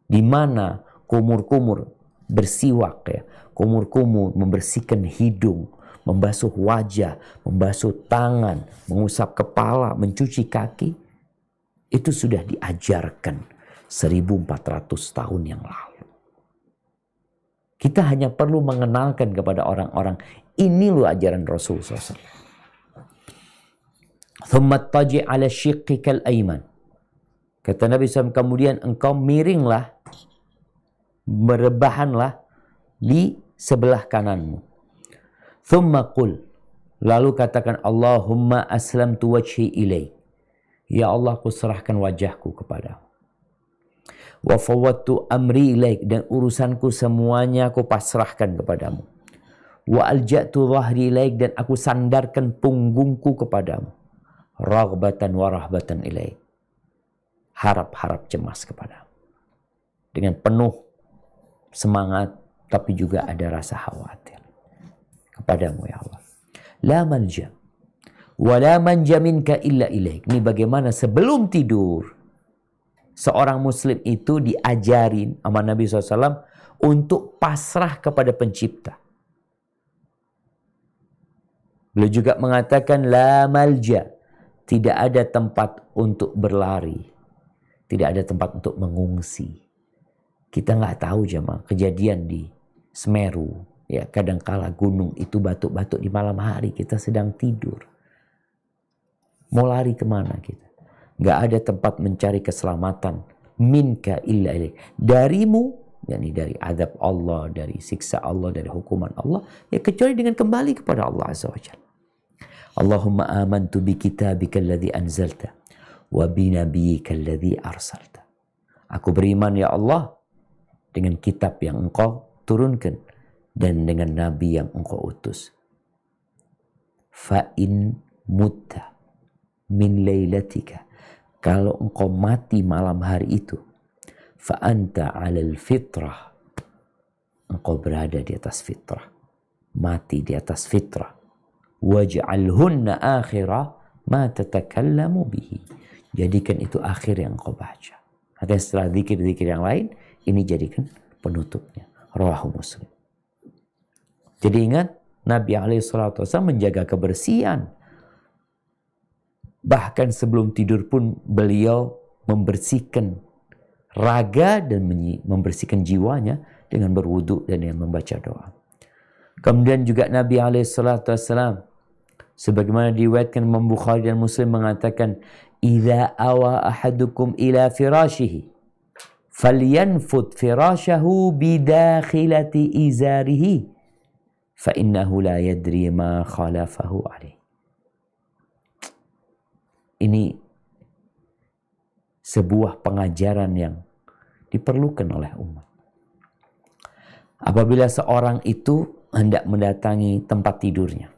Di mana kumur-kumur bersiwak ya, kumur-kumur membersihkan hidung, membasuh wajah, membasuh tangan, mengusap kepala, mencuci kaki. Itu sudah diajarkan 1400 tahun yang lalu. Kita hanya perlu mengenalkan kepada orang-orang, ini loh ajaran Rasul SAW. Thumma taji' ala syiqqikal ayman. Kata Nabi SAW, kemudian engkau miringlah, merebahanlah di sebelah kananmu. Thumma qul, lalu katakan, Allahumma aslamtu wajhi ilaik. Ya Allah, aku serahkan wajahku kepadamu. Wa fawwadtu amri ilaik, dan urusanku semuanya aku pasrahkan kepadamu. Wa alja'tu dhahri ilaik, dan aku sandarkan punggungku kepadamu. Raghbatan wa rahbatan ilaik. Harap-harap cemas kepadamu. Dengan penuh semangat, tapi juga ada rasa khawatir kepadamu ya Allah. La malja wala manja minka illa ilaik. Ini bagaimana sebelum tidur seorang muslim itu diajarin sama Nabi SAW untuk pasrah kepada pencipta. Beliau juga mengatakan la malja, tidak ada tempat untuk berlari, tidak ada tempat untuk mengungsi. Kita nggak tahu jemaah kejadian di Semeru Ya, kadangkala gunung itu batuk-batuk di malam hari, kita sedang tidur. Mau lari kemana kita? Gak ada tempat mencari keselamatan. Minka illa ilaik. Darimu, yakni dari azab Allah, dari siksa Allah, dari hukuman Allah, ya kecuali dengan kembali kepada Allah Azza wa Jalla. Allahumma amantu bi kitabika alladhi anzalta wa bi nabiyyika alladhi arsalta. Aku beriman ya Allah dengan kitab yang engkau turunkan dan dengan nabi yang engkau utus. Fa in mutta min lailatika, kalau engkau mati malam hari itu, fa anta 'alal fitrah, engkau berada di atas fitrah, mati di atas fitrah. Waj'alhunna akhirah ma tatakallamu bihi, jadikan itu akhir yang engkau baca. Artinya setelah zikir-zikir yang lain, ini jadikan penutupnya. Rawahu Muslim. Jadi ingat, Nabi SAW menjaga kebersihan. Bahkan sebelum tidur pun beliau membersihkan raga dan membersihkan jiwanya dengan berwudu dan dengan membaca doa. Kemudian juga Nabi SAW sebagaimana diriwayatkan Imam Bukhari dan Muslim mengatakan, "Idza awa ahadukum ila firashihi falyanfut firashahu bidakhilati izarihi fa innahu la yadri ma khalafahu alaih." Ini sebuah pengajaran yang diperlukan oleh umat. Apabila seorang itu hendak mendatangi tempat tidurnya,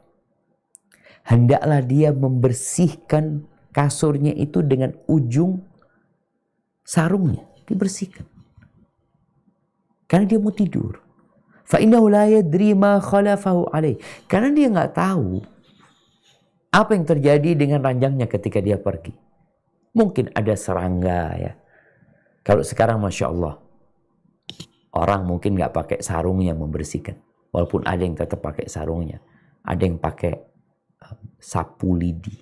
hendaklah dia membersihkan kasurnya itu dengan ujung sarungnya, dibersihkan. Karena dia mau tidur. Fa innahu la yadri ma khalafahu alaih. Karena dia nggak tahu apa yang terjadi dengan ranjangnya ketika dia pergi. Mungkin ada serangga ya. Kalau sekarang Masya Allah, orang mungkin nggak pakai sarungnya membersihkan. Walaupun ada yang tetap pakai sarungnya. Ada yang pakai sapu lidi.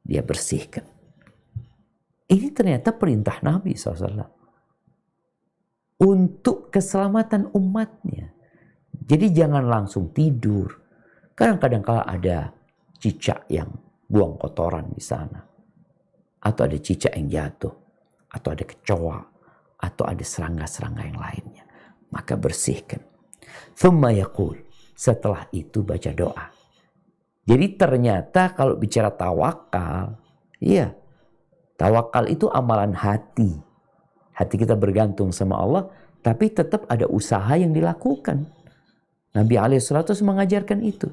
Dia bersihkan. Ini ternyata perintah Nabi SAW. Untuk keselamatan umatnya. Jadi jangan langsung tidur. Kadang-kadang ada cicak yang buang kotoran di sana. Atau ada cicak yang jatuh. Atau ada kecoa. Atau ada serangga-serangga yang lainnya. Maka bersihkan. Thumma yaqul. Setelah itu baca doa. Jadi ternyata kalau bicara tawakal. Iya. Tawakal itu amalan hati. Hati kita bergantung sama Allah. Tapi tetap ada usaha yang dilakukan. Nabi SAW mengajarkan itu.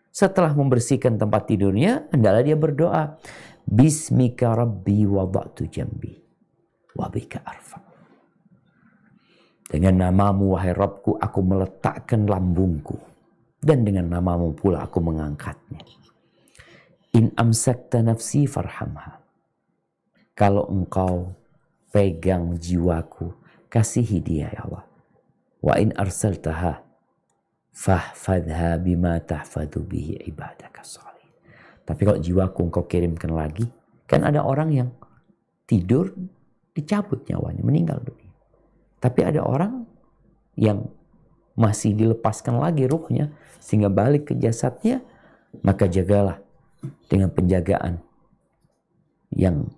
Setelah membersihkan tempat tidurnya, hendaklah dia berdoa. Bismika Rabbi wada'tu jambi. Wabika arfa. Dengan namamu wahai Rabbku, aku meletakkan lambungku. Dan dengan namamu pula aku mengangkatnya. In amsakta nafsi farhamha. Kalau engkau pegang jiwaku, kasihi dia ya Allah. Wa in arsaltaha fahfadha bima tahfadhu bihi ibadaka salih. Tapi kalau jiwaku engkau kirimkan lagi, kan ada orang yang tidur dicabut nyawanya, meninggal dunia. Tapi ada orang yang masih dilepaskan lagi ruhnya sehingga balik ke jasadnya, maka jagalah dengan penjagaan yang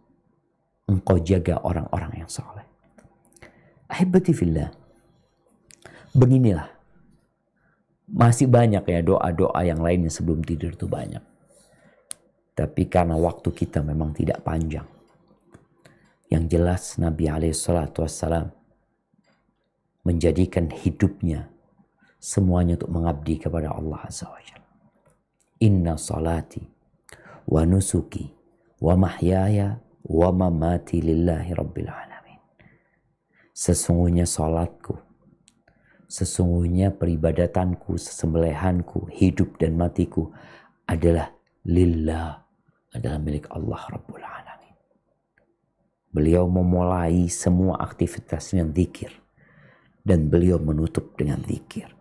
engkau jaga orang-orang yang saleh. Ahibati fillah. Beginilah. Masih banyak ya doa-doa yang lainnya sebelum tidur itu banyak. Tapi karena waktu kita memang tidak panjang. Yang jelas Nabi SAW menjadikan hidupnya semuanya untuk mengabdi kepada Allah Azza wa Jalla. Inna salati wa nusuki wa mahyaya wa mamati lillahi rabbil alamin. Sesungguhnya salatku, sesungguhnya peribadatanku, sesembelihanku, hidup dan matiku adalah lillah, adalah milik Allah Rabbul Alamin. Beliau memulai semua aktivitasnya dengan zikir. Dan beliau menutup dengan zikir.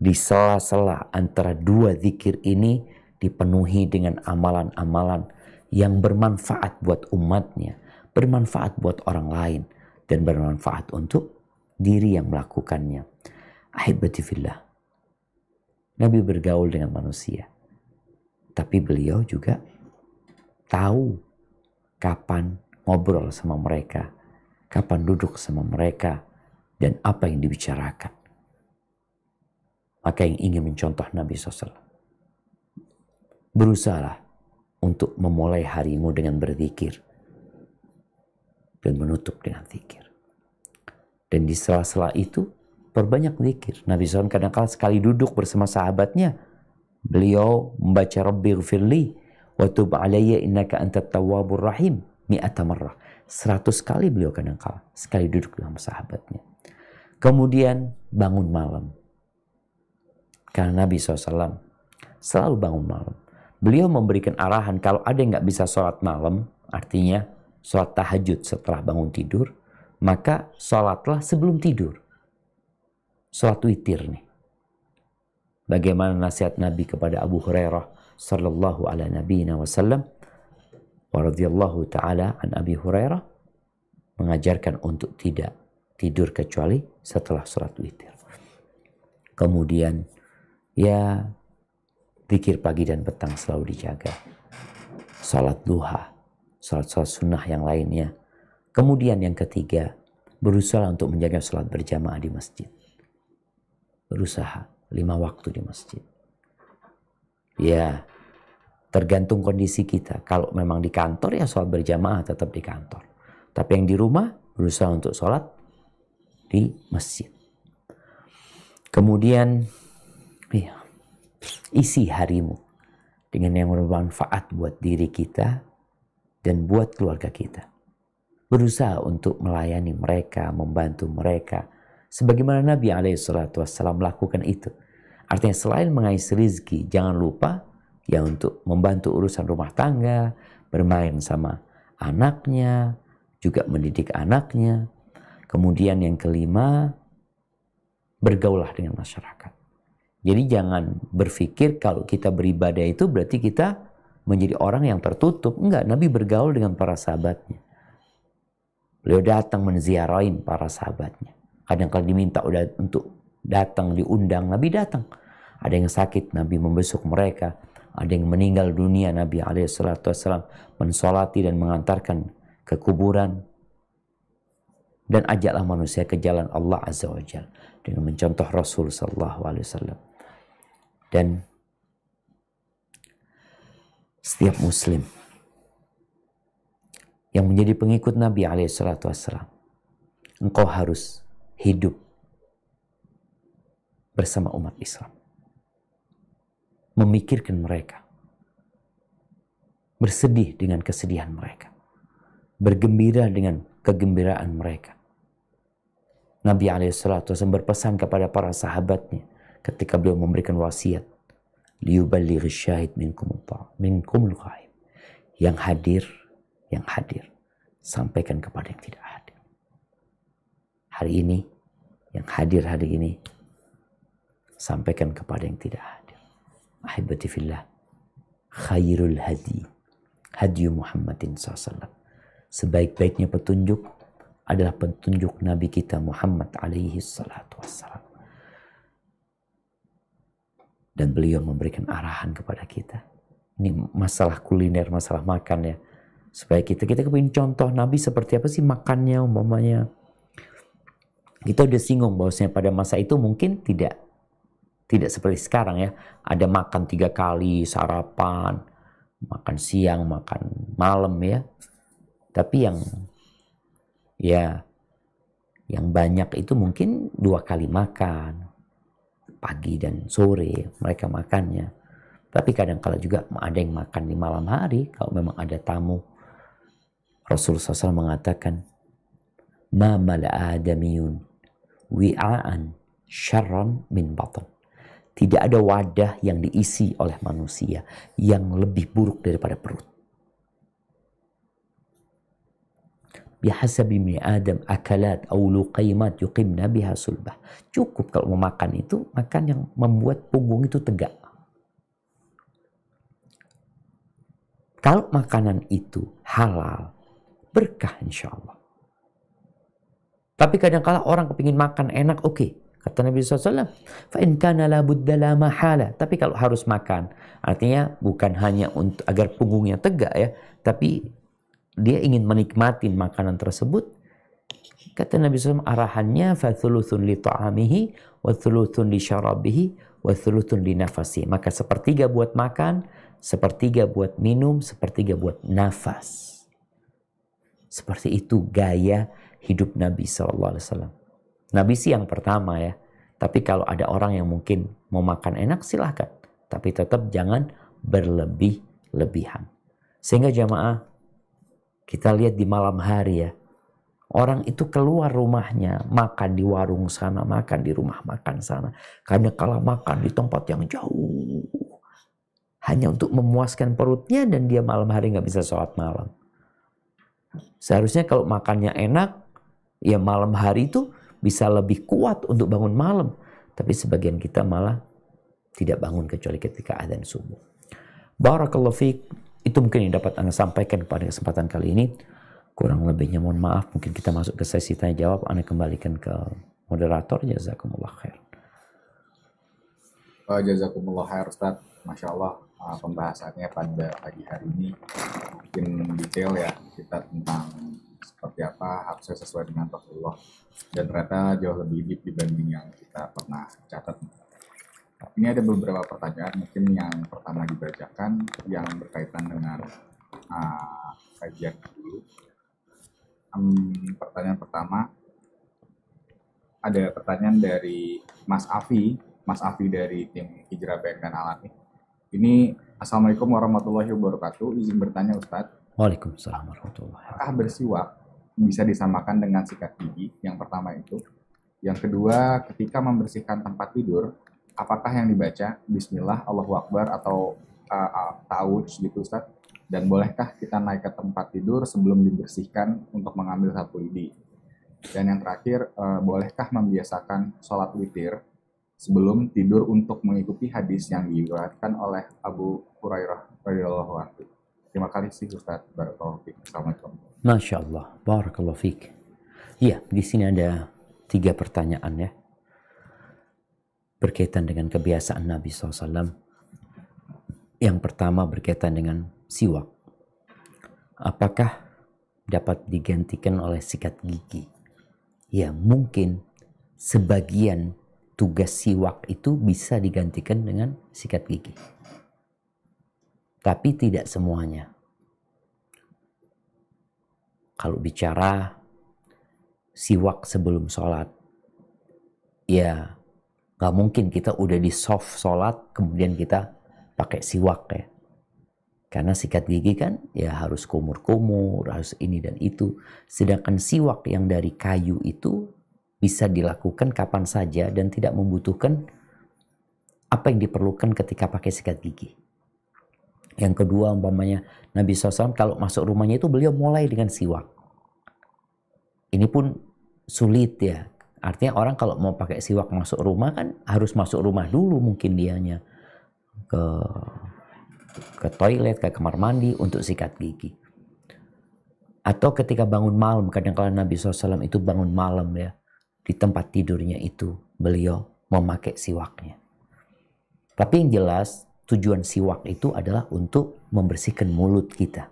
Di sela-sela antara dua zikir ini dipenuhi dengan amalan-amalan yang bermanfaat buat umatnya, bermanfaat buat orang lain, dan bermanfaat untuk diri yang melakukannya. Ahibati fillah. Nabi bergaul dengan manusia. Tapi beliau juga tahu kapan ngobrol sama mereka, kapan duduk sama mereka, dan apa yang dibicarakan. Maka yang ingin mencontoh Nabi SAW, berusahalah untuk memulai harimu dengan berzikir dan menutup dengan zikir. Dan di sela-sela itu perbanyak zikir. Nabi SAW kadang-kala sekali duduk bersama sahabatnya, beliau membaca Rabbighfirli wa tub alayya innaka antat tawwabur rahim 100 marrah. 100 kali beliau kadang-kala sekali duduk dengan sahabatnya. Kemudian bangun malam. Karena Nabi SAW selalu bangun malam. Beliau memberikan arahan kalau ada yang nggak bisa sholat malam, artinya sholat tahajud setelah bangun tidur, maka sholatlah sebelum tidur. Sholat witir nih. Bagaimana nasihat Nabi kepada Abu Hurairah sallallahu ala nabiyina wasallam wa radhiyallahu ta'ala an Abi Hurairah, mengajarkan untuk tidak tidur kecuali setelah sholat witir. Kemudian ya zikir pagi dan petang selalu dijaga. Salat duha, salat-salat sunnah yang lainnya. Kemudian yang ketiga, berusaha untuk menjaga salat berjamaah di masjid. Berusaha 5 waktu di masjid. Ya, tergantung kondisi kita. Kalau memang di kantor ya salat berjamaah tetap di kantor. Tapi yang di rumah berusaha untuk salat di masjid. Kemudian ya, isi harimu dengan yang bermanfaat buat diri kita dan buat keluarga kita. Berusaha untuk melayani mereka, membantu mereka. Sebagaimana Nabi SAW melakukan itu. Artinya selain mengais rezeki, jangan lupa ya untuk membantu urusan rumah tangga, bermain sama anaknya, juga mendidik anaknya. Kemudian yang kelima, bergaulah dengan masyarakat. Jadi jangan berpikir kalau kita beribadah itu berarti kita menjadi orang yang tertutup. Enggak, Nabi bergaul dengan para sahabatnya. Beliau datang menziarahin para sahabatnya. Kadang-kadang diminta untuk datang, diundang, Nabi datang. Ada yang sakit, Nabi membesuk mereka. Ada yang meninggal dunia, Nabi SAW mensolati dan mengantarkan ke kuburan. Dan ajaklah manusia ke jalan Allah Azza wa Jalla dengan mencontoh Rasul SAW. Dan setiap muslim yang menjadi pengikut Nabi SAW, engkau harus hidup bersama umat Islam. Memikirkan mereka. Bersedih dengan kesedihan mereka. Bergembira dengan kegembiraan mereka. Nabi SAW berpesan kepada para sahabatnya ketika beliau memberikan wasiat, liyuballighi syahid minkumul ghaib. Yang hadir, sampaikan kepada yang tidak hadir. Hari ini, yang hadir hari ini, sampaikan kepada yang tidak hadir. Ahibati fillah, khairul hadi Muhammadin SAW. Sebaik-baiknya petunjuk adalah petunjuk Nabi kita Muhammad alaihi salatu wassalam. Dan beliau memberikan arahan kepada kita. Ini masalah kuliner, masalah makan ya. Supaya kita kepingin contoh Nabi seperti apa sih makannya umpamanya. Kita udah singgung bahwasanya pada masa itu mungkin tidak seperti sekarang ya. Ada makan 3 kali, sarapan, makan siang, makan malam ya. Tapi yang banyak itu mungkin 2 kali makan. Pagi dan sore mereka makannya. Tapi kadang-kala juga ada yang makan di malam hari kalau memang ada tamu. Rasulullah SAW mengatakan, ma mala'a adamiyun wi'aan syarran min batan. Tidak ada wadah yang diisi oleh manusia yang lebih buruk daripada perut. Bihasabi min Adam akalat aw luqaymat yuqimna biha sulbah. Cukup kalau mau makan itu makan yang membuat punggung itu tegak. Kalau makanan itu halal, berkah insya Allah. Tapi kadang-kala orang kepingin makan enak, oke. Kata Nabi SAW, fa in kana la budda la mahala. Tapi kalau harus makan, artinya bukan hanya untuk agar punggungnya tegak ya, tapi dia ingin menikmati makanan tersebut. Kata Nabi SAW, arahannya fa thuluthun li ta'amihi wa thuluthun li syarabihi wa thuluthun li nafasi. Maka sepertiga buat makan, sepertiga buat minum, sepertiga buat nafas. Seperti itu gaya hidup Nabi SAW. Nabi sih yang pertama ya. Tapi kalau ada orang yang mungkin mau makan enak silahkan. Tapi tetap jangan berlebih-lebihan. Sehingga jamaah kita lihat di malam hari ya. Orang itu keluar rumahnya. Makan di warung sana. Makan di rumah makan sana. Karena kalau makan di tempat yang jauh. Hanya untuk memuaskan perutnya. Dan dia malam hari nggak bisa sholat malam. Seharusnya kalau makannya enak. Ya malam hari itu bisa lebih kuat untuk bangun malam. Tapi sebagian kita malah tidak bangun kecuali ketika adzan subuh. Barakallahu fiik. Itu mungkin yang dapat Anda sampaikan pada kesempatan kali ini. Kurang lebihnya mohon maaf. Mungkin kita masuk ke sesi tanya jawab. Anda kembalikan ke moderator. Jazakumullah khair. Jazakumullah khair Ustaz. Masya Allah pembahasannya pada pagi hari ini mungkin detail ya. Kita tentang seperti apa harusnya sesuai dengan Rasulullah. Dan ternyata jauh lebih deep dibanding yang kita pernah catat. Ini ada beberapa pertanyaan, mungkin yang pertama dibacakan yang berkaitan dengan kajian dulu. Pertanyaan pertama, ada pertanyaan dari Mas Afi dari tim Hijrah Baik dan Alami. Ini, Assalamualaikum warahmatullahi wabarakatuh, izin bertanya Ustadz. Waalaikumsalam warahmatullahi wabarakatuh. Apakah bersiwak bisa disamakan dengan sikat gigi? Yang pertama itu. Yang kedua, ketika membersihkan tempat tidur, apakah yang dibaca Bismillah, Allahu Akbar atau ta'awudz gitu Ustaz? Dan bolehkah kita naik ke tempat tidur sebelum dibersihkan untuk mengambil satu widi? Dan yang terakhir, bolehkah membiasakan sholat witir sebelum tidur untuk mengikuti hadis yang diriwayatkan oleh Abu Hurairah radhiyallahu anhu? Terima kasih Ustaz. Barakallahu fiik. Assalamualaikum. Masya Allah. Barakallahu fiik. Iya, di sini ada 3 pertanyaan ya. Berkaitan dengan kebiasaan Nabi SAW. Yang pertama berkaitan dengan siwak. Apakah dapat digantikan oleh sikat gigi? Ya, mungkin sebagian tugas siwak itu bisa digantikan dengan sikat gigi. Tapi tidak semuanya. Kalau bicara siwak sebelum sholat, ya gak mungkin kita udah di soft sholat kemudian kita pakai siwak ya. Karena sikat gigi kan ya harus kumur-kumur, harus ini dan itu. Sedangkan siwak yang dari kayu itu bisa dilakukan kapan saja dan tidak membutuhkan apa yang diperlukan ketika pakai sikat gigi. Yang kedua umpamanya Nabi SAW kalau masuk rumahnya itu beliau mulai dengan siwak. Ini pun sulit ya. Artinya orang kalau mau pakai siwak masuk rumah kan harus masuk rumah dulu mungkin dianya. Ke toilet, ke kamar mandi untuk sikat gigi. Atau ketika bangun malam, kadang-kadang Nabi SAW itu bangun malam ya. Di tempat tidurnya itu beliau memakai siwaknya. Tapi yang jelas tujuan siwak itu adalah untuk membersihkan mulut kita.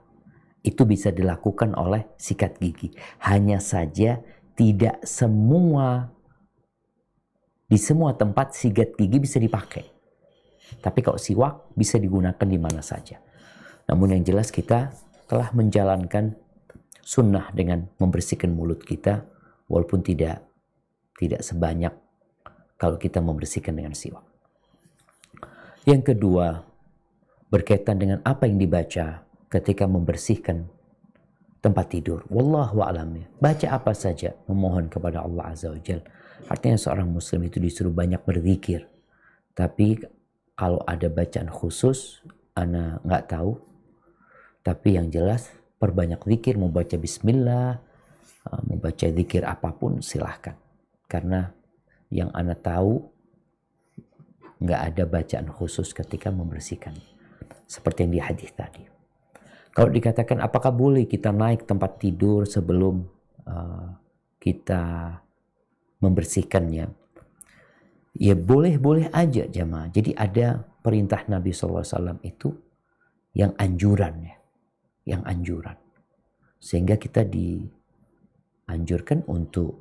Itu bisa dilakukan oleh sikat gigi. Hanya saja tidak di semua tempat sikat gigi bisa dipakai. Tapi kalau siwak bisa digunakan di mana saja. Namun yang jelas kita telah menjalankan sunnah dengan membersihkan mulut kita. Walaupun tidak sebanyak kalau kita membersihkan dengan siwak. Yang kedua, berkaitan dengan apa yang dibaca ketika membersihkan tempat tidur. Wallahu a'lam. Baca apa saja, memohon kepada Allah Azza wa Jalla. Artinya seorang muslim itu disuruh banyak berzikir. Tapi kalau ada bacaan khusus, ana nggak tahu. Tapi yang jelas perbanyak zikir, mau baca bismillah, mau baca zikir apapun silahkan. Karena yang ana tahu nggak ada bacaan khusus ketika membersihkan. Seperti yang di hadis tadi. Kalau dikatakan apakah boleh kita naik tempat tidur sebelum kita membersihkannya? Ya boleh-boleh aja jamaah. Jadi ada perintah Nabi SAW itu yang anjuran ya. Yang anjuran. Sehingga kita dianjurkan untuk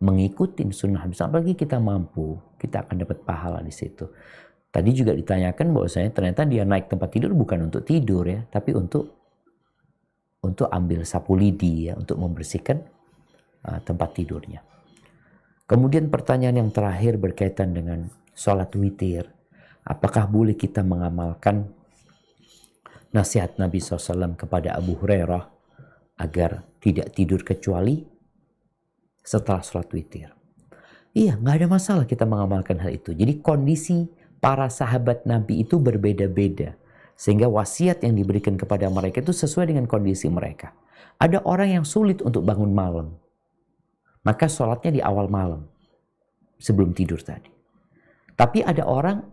mengikuti sunnah Nabi. Apalagi kita mampu, kita akan dapat pahala di situ. Tadi juga ditanyakan bahwasanya ternyata dia naik tempat tidur bukan untuk tidur ya, tapi untuk ambil sapu lidi ya, untuk membersihkan tempat tidurnya. Kemudian pertanyaan yang terakhir berkaitan dengan sholat witir. Apakah boleh kita mengamalkan nasihat Nabi SAW kepada Abu Hurairah agar tidak tidur kecuali setelah sholat witir? Iya, nggak ada masalah kita mengamalkan hal itu. Jadi kondisi para sahabat Nabi itu berbeda-beda. Sehingga wasiat yang diberikan kepada mereka itu sesuai dengan kondisi mereka. Ada orang yang sulit untuk bangun malam. Maka sholatnya di awal malam. Sebelum tidur tadi. Tapi ada orang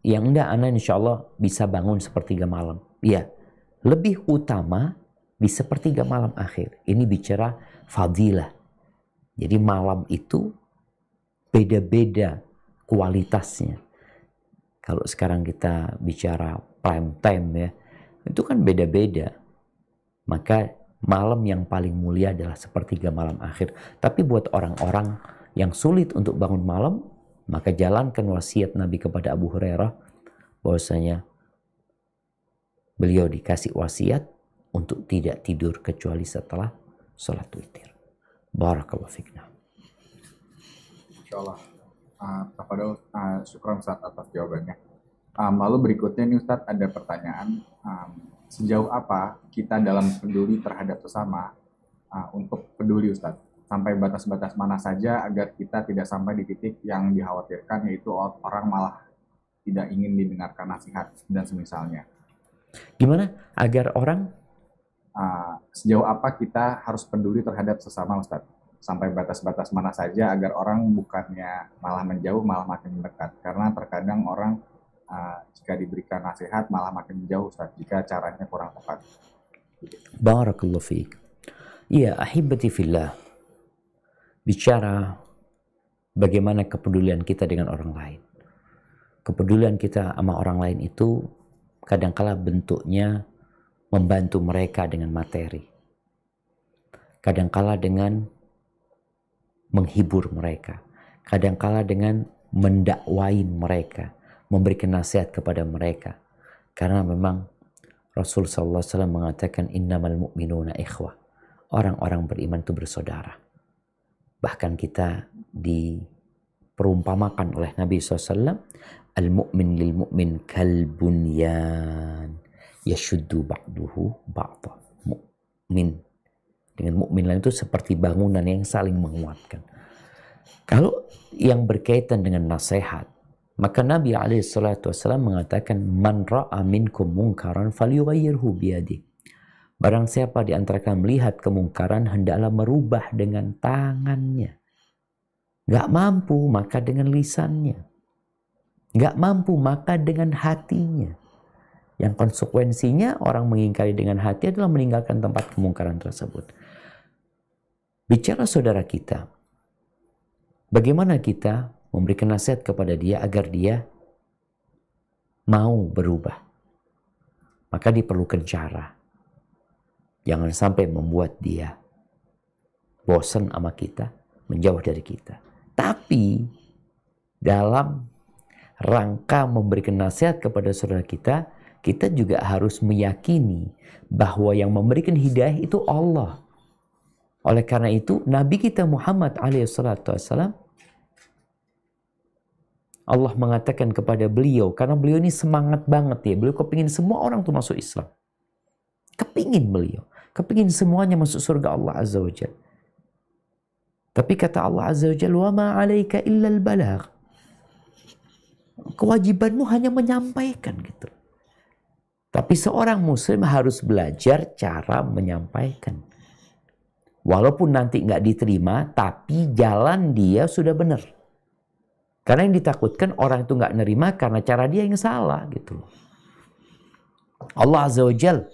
yang enggak, ana insya Allah bisa bangun sepertiga malam. Iya, lebih utama di sepertiga malam akhir. Ini bicara fadilah. Jadi malam itu beda-beda kualitasnya. Kalau sekarang kita bicara prime time ya, itu kan beda-beda. Maka malam yang paling mulia adalah sepertiga malam akhir. Tapi buat orang-orang yang sulit untuk bangun malam, maka jalankan wasiat Nabi kepada Abu Hurairah bahwasanya beliau dikasih wasiat untuk tidak tidur kecuali setelah sholat witir. Barakallahu fikna. Insyaallah. Tafadhol, syukran Ustaz atas jawabannya. Lalu berikutnya nih Ustaz, ada pertanyaan, sejauh apa kita dalam peduli terhadap sesama untuk peduli Ustaz? Sampai batas-batas mana saja agar kita tidak sampai di titik yang dikhawatirkan, yaitu orang malah tidak ingin didengarkan nasihat dan semisalnya. Gimana agar orang? Sejauh apa kita harus peduli terhadap sesama Ustaz? Sampai batas-batas mana saja agar orang bukannya malah menjauh, malah makin mendekat. Karena terkadang orang jika diberikan nasihat malah makin jauh Ustaz, jika caranya kurang tepat. Barakallahu fiik. Iya, ahibati fillah. Bicara bagaimana kepedulian kita dengan orang lain. Kepedulian kita sama orang lain itu kadangkala bentuknya membantu mereka dengan materi. Kadangkala dengan menghibur mereka. Kadangkala dengan mendakwain mereka, memberikan nasihat kepada mereka. Karena memang Rasul sallallahu alaihi wasallam mengatakan innamal mu'minuna ikhwah. Orang-orang beriman itu bersaudara. Bahkan kita diperumpamakan oleh Nabi SAW, al-mu'min lil-mu'min kal-bunyan yashuddu ba'duhu ba'dah. Mu'min dengan mukmin lain itu seperti bangunan yang saling menguatkan. Kalau yang berkaitan dengan nasihat, maka Nabi SAW mengatakan, man ra'a minkum munkaran falyughayyirhu biyadihi. Barang siapa di antara kalian melihat kemungkaran, hendaklah merubah dengan tangannya. Gak mampu, maka dengan lisannya. Gak mampu, maka dengan hatinya. Yang konsekuensinya orang mengingkari dengan hati adalah meninggalkan tempat kemungkaran tersebut. Bicara saudara kita, bagaimana kita memberikan nasihat kepada dia agar dia mau berubah? Maka diperlukan cara. Jangan sampai membuat dia bosan sama kita, menjauh dari kita. Tapi dalam rangka memberikan nasihat kepada saudara kita, kita juga harus meyakini bahwa yang memberikan hidayah itu Allah. Oleh karena itu, Nabi kita Muhammad alaihissalam, Allah mengatakan kepada beliau, karena beliau ini semangat banget ya, beliau kepingin semua orang tuh masuk Islam. Kepingin beliau, kepingin semuanya masuk surga Allah Azza wa Jalla. Tapi kata Allah Azza wa Jalla, wa ma 'alaika illal balagh. Kewajibanmu hanya menyampaikan gitu. Tapi seorang muslim harus belajar cara menyampaikan. Walaupun nanti nggak diterima, tapi jalan dia sudah benar. Karena yang ditakutkan orang itu nggak nerima karena cara dia yang salah gitu. Allah Azza wa Jalla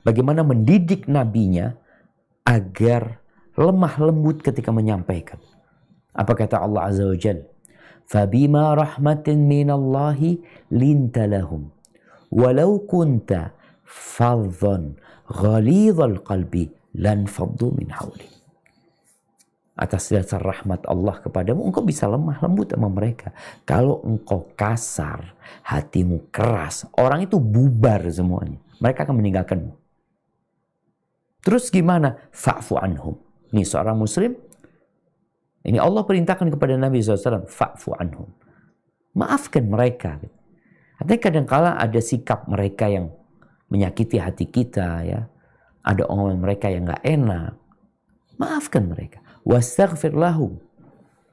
bagaimana mendidik nabinya agar lemah lembut ketika menyampaikan. Apa kata Allah Azza wa Jalla? Fabima rahmatin minallahi linta lahum walau kunta fadhan ghalidhal qalbi lan faddu min hawlik. Atas dasar rahmat Allah kepadamu, engkau bisa lemah lembut sama mereka. Kalau engkau kasar, hatimu keras, orang itu bubar semuanya. Mereka akan meninggalkanmu. Terus gimana? Fa'fu anhum. Ini seorang muslim. Ini Allah perintahkan kepada Nabi SAW. Fa'fu anhum. Maafkan mereka. Artinya kadang-kala ada sikap mereka yang menyakiti hati kita. Ya. Ada omongan mereka yang gak enak. Maafkan mereka. Wastaghfir lahum.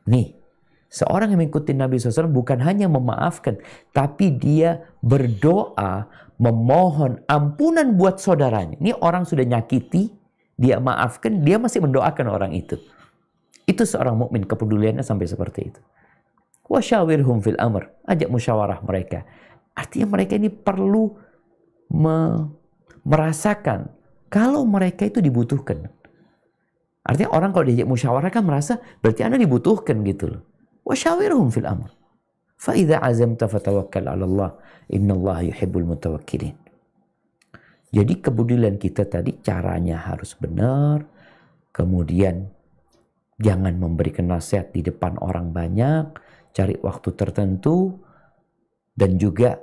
Nih, seorang yang mengikuti Nabi SAW bukan hanya memaafkan, tapi dia berdoa, memohon ampunan buat saudaranya. Ini orang sudah nyakiti, dia maafkan, dia masih mendoakan orang itu. Itu seorang mukmin, kepeduliannya sampai seperti itu. Wasyawirhum fil amr. Ajak musyawarah mereka. Artinya mereka ini perlu merasakan kalau mereka itu dibutuhkan. Artinya orang kalau diajak musyawarah kan merasa berarti Anda dibutuhkan gitu loh. Wasyawirhum fil amr. Fa idza azamta fatawakkal 'ala Allah. Innallaha yuhibbul mutawakkilin. Jadi kepedulian kita tadi caranya harus benar. Kemudian jangan memberikan nasihat di depan orang banyak, cari waktu tertentu, dan juga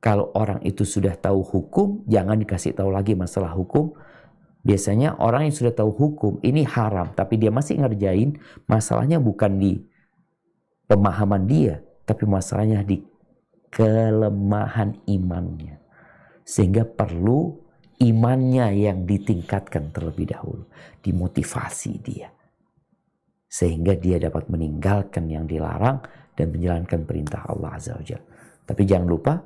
kalau orang itu sudah tahu hukum, jangan dikasih tahu lagi masalah hukum. Biasanya orang yang sudah tahu hukum ini haram, tapi dia masih ngerjain, masalahnya bukan di pemahaman dia, tapi masalahnya di kelemahan imannya. Sehingga perlu imannya yang ditingkatkan terlebih dahulu, dimotivasi dia. Sehingga dia dapat meninggalkan yang dilarang dan menjalankan perintah Allah Azza wa Jalla. Tapi jangan lupa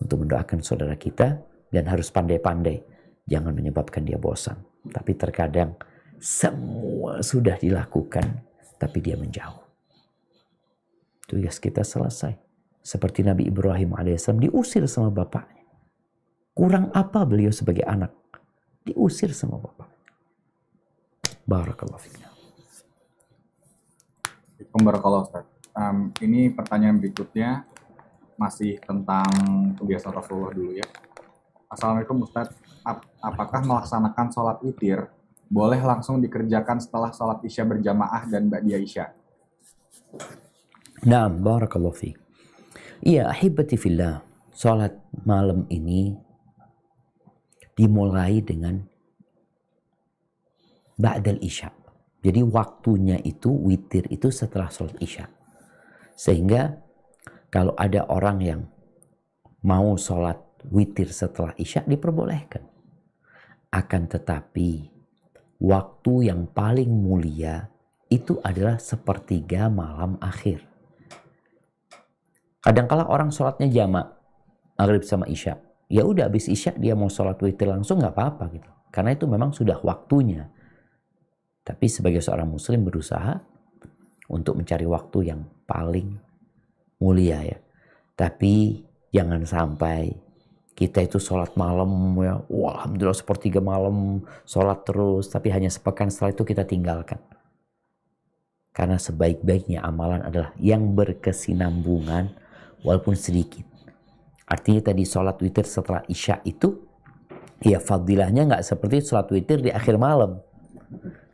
untuk mendoakan saudara kita dan harus pandai-pandai. Jangan menyebabkan dia bosan. Tapi terkadang semua sudah dilakukan, tapi dia menjauh. Tugas kita selesai. Seperti Nabi Ibrahim AS diusir sama bapaknya. Kurang apa beliau sebagai anak? Diusir sama bapaknya. Barakallahu fiik. Barakallahu Ustaz. Ini pertanyaan berikutnya masih tentang kebiasaan Rasulullah dulu ya. Assalamualaikum Ustaz. Apakah melaksanakan sholat witir boleh langsung dikerjakan setelah sholat isya berjamaah dan ba'diyah isya? Naam, barakallahu fiik. Iya, ahibati fillah. Sholat malam ini dimulai dengan ba'dal isya. Jadi waktunya itu, witir itu setelah sholat isya. Sehingga kalau ada orang yang mau sholat witir setelah isya diperbolehkan. Akan tetapi waktu yang paling mulia itu adalah sepertiga malam akhir. Kadang-kala orang sholatnya jamak, maghrib sama isya. Ya udah habis isya dia mau sholat witir langsung nggak apa-apa gitu. Karena itu memang sudah waktunya. Tapi sebagai seorang muslim berusaha untuk mencari waktu yang paling mulia ya. Tapi jangan sampai kita itu sholat malam ya, wah, alhamdulillah sepertiga malam sholat terus, tapi hanya sepekan setelah itu kita tinggalkan. Karena sebaik-baiknya amalan adalah yang berkesinambungan walaupun sedikit. Artinya tadi sholat witir setelah isya itu, ya fadilahnya nggak seperti sholat witir di akhir malam.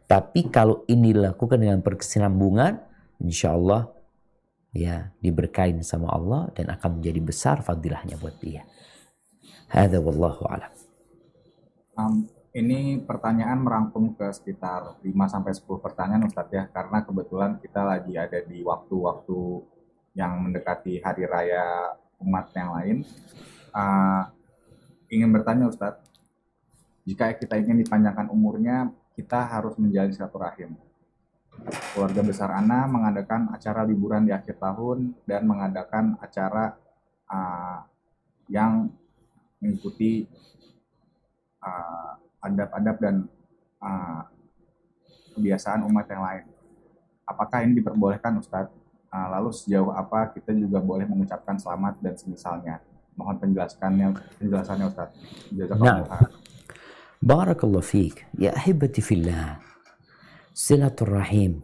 Tapi kalau ini dilakukan dengan berkesinambungan, insya Allah ya diberkahin sama Allah dan akan menjadi besar fadilahnya buat dia. Hadza wallahu a'lam. Ini pertanyaan merangkum ke sekitar 5-10 pertanyaan Ustadz ya, karena kebetulan kita lagi ada di waktu-waktu yang mendekati hari raya umat yang lain. Ingin bertanya Ustadz, jika kita ingin dipanjangkan umurnya, kita harus menjalin silaturahim. Keluarga besar Ana mengadakan acara liburan di akhir tahun dan mengadakan acara yang mengikuti adab-adab dan kebiasaan umat yang lain. Apakah ini diperbolehkan Ustadz? Lalu sejauh apa kita juga boleh mengucapkan selamat dan semisalnya? Mohon penjelasannya Ustadz. Jazakallahu khairan. Barakallahu fiik. Ya ahibati fillah. Silaturahim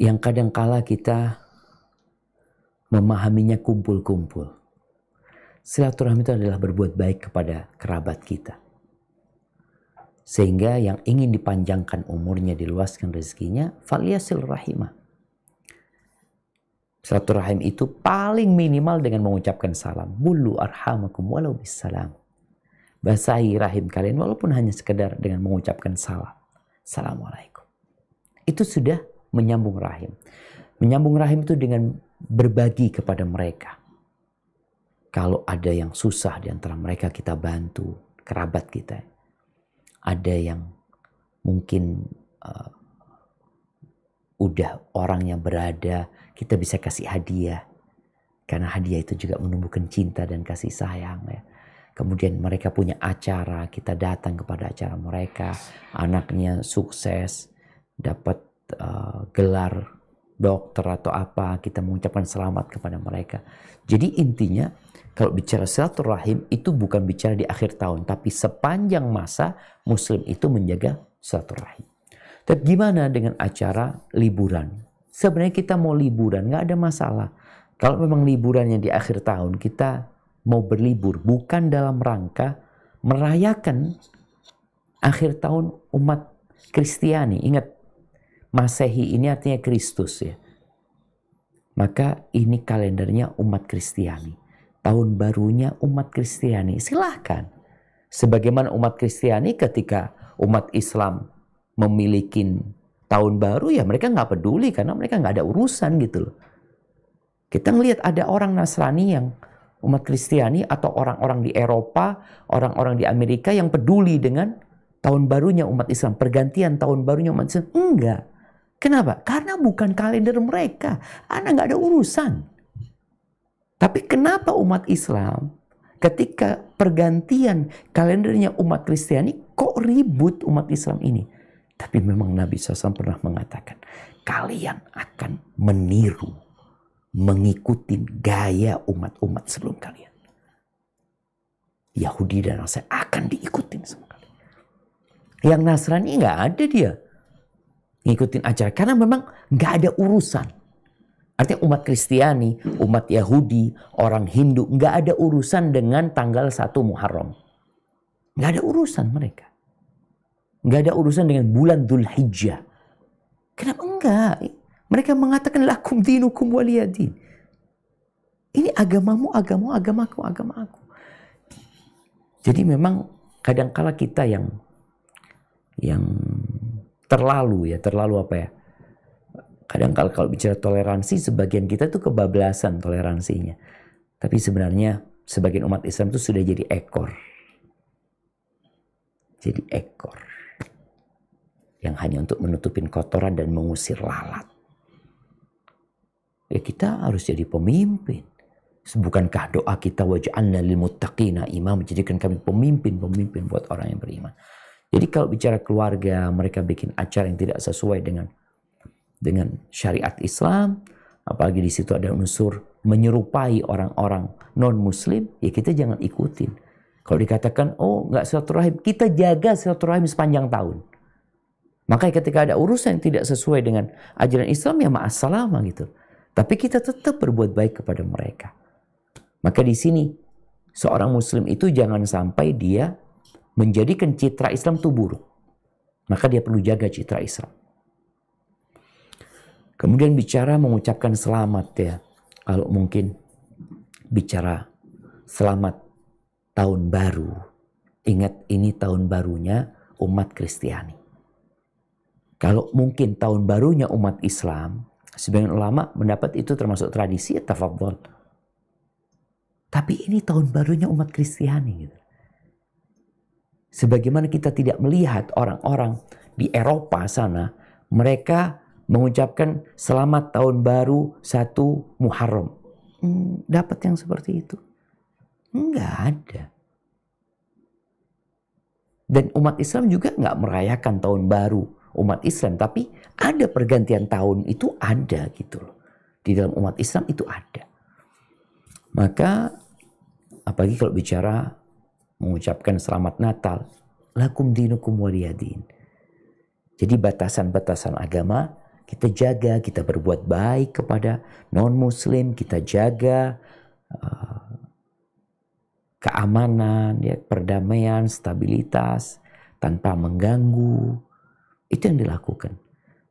yang kadangkala kita memahaminya kumpul-kumpul. Silaturahmi itu adalah berbuat baik kepada kerabat kita. Sehingga yang ingin dipanjangkan umurnya, diluaskan rezekinya, falyasil rahimah. Silaturahim itu paling minimal dengan mengucapkan salam. Bulu arhamakum walau bisalam. Basahi rahim kalian walaupun hanya sekedar dengan mengucapkan salam. Assalamualaikum. Itu sudah menyambung rahim. Menyambung rahim itu dengan berbagi kepada mereka. Kalau ada yang susah di antara mereka, kita bantu kerabat kita. Ada yang mungkin udah orang yang berada, kita bisa kasih hadiah. Karena hadiah itu juga menumbuhkan cinta dan kasih sayang. Ya. Kemudian mereka punya acara, kita datang kepada acara mereka. Anaknya sukses, dapat gelar dokter atau apa, kita mengucapkan selamat kepada mereka. Jadi intinya, kalau bicara silaturahim itu bukan bicara di akhir tahun, tapi sepanjang masa Muslim itu menjaga silaturahim. Tapi gimana dengan acara liburan? Sebenarnya kita mau liburan, nggak ada masalah. Kalau memang liburannya di akhir tahun, kita mau berlibur bukan dalam rangka merayakan akhir tahun umat Kristiani. Ingat, Masehi ini artinya Kristus ya. Maka ini kalendernya umat Kristiani. Tahun barunya umat Kristiani. Silahkan. Sebagaimana umat Kristiani ketika umat Islam memiliki tahun baru ya mereka nggak peduli karena mereka nggak ada urusan gitu loh. Kita ngelihat ada orang Nasrani yang umat Kristiani atau orang-orang di Eropa, orang-orang di Amerika yang peduli dengan tahun barunya umat Islam. Pergantian tahun barunya umat Islam. Enggak. Kenapa? Karena bukan kalender mereka. Anda nggak ada urusan. Tapi kenapa umat Islam ketika pergantian kalendernya umat Kristiani kok ribut umat Islam ini? Tapi memang Nabi SAW pernah mengatakan, kalian akan meniru, mengikuti gaya umat-umat sebelum kalian. Yahudi dan Nasrani akan diikutin sama kalian. Yang Nasrani nggak ada dia ngikutin acara karena memang nggak ada urusan. Artinya umat Kristiani, umat Yahudi, orang Hindu nggak ada urusan dengan tanggal 1 Muharram. Nggak ada urusan mereka. Nggak ada urusan dengan bulan Dzulhijjah. Kenapa enggak? Mereka mengatakan lakum dinukum waliyadin. Ini agamamu, agamamu, agamaku, agamaku. Jadi memang kadangkala kita yang terlalu apa ya? Kadang kalau bicara toleransi, sebagian kita tuh kebablasan toleransinya. Tapi sebenarnya sebagian umat Islam itu sudah jadi ekor. Jadi ekor. Yang hanya untuk menutupin kotoran dan mengusir lalat. Ya kita harus jadi pemimpin. Bukankah doa kita waj'alna lil muttaqina imam, menjadikan kami pemimpin buat orang yang beriman. Jadi kalau bicara keluarga, mereka bikin acara yang tidak sesuai dengan syariat Islam, apalagi di situ ada unsur menyerupai orang-orang non-Muslim, ya kita jangan ikutin. Kalau dikatakan, oh nggak silaturahim, kita jaga silaturahim sepanjang tahun. Makanya ketika ada urusan yang tidak sesuai dengan ajaran Islam, ya ma'assalama gitu. Tapi kita tetap berbuat baik kepada mereka. Maka di sini seorang Muslim itu jangan sampai dia menjadikan citra Islam itu buruk. Maka dia perlu jaga citra Islam. Kemudian bicara mengucapkan selamat ya. Kalau mungkin bicara selamat tahun baru. Ingat ini tahun barunya umat Kristiani. Kalau mungkin tahun barunya umat Islam, sebagian ulama mendapat itu termasuk tradisi, ya tafadhol. Tapi ini tahun barunya umat Kristiani gitu. Sebagaimana kita tidak melihat orang-orang di Eropa sana, mereka mengucapkan selamat tahun baru 1 Muharram. Dapat yang seperti itu? Enggak ada. Dan umat Islam juga enggak merayakan tahun baru umat Islam. Tapi ada pergantian tahun itu ada gitu loh. Di dalam umat Islam itu ada. Maka apalagi kalau bicara mengucapkan selamat Natal. Lakum dinukum waliyadin. Jadi batasan-batasan agama Kita jaga, kita berbuat baik kepada non-muslim, kita jaga keamanan, ya, perdamaian, stabilitas, tanpa mengganggu. Itu yang dilakukan.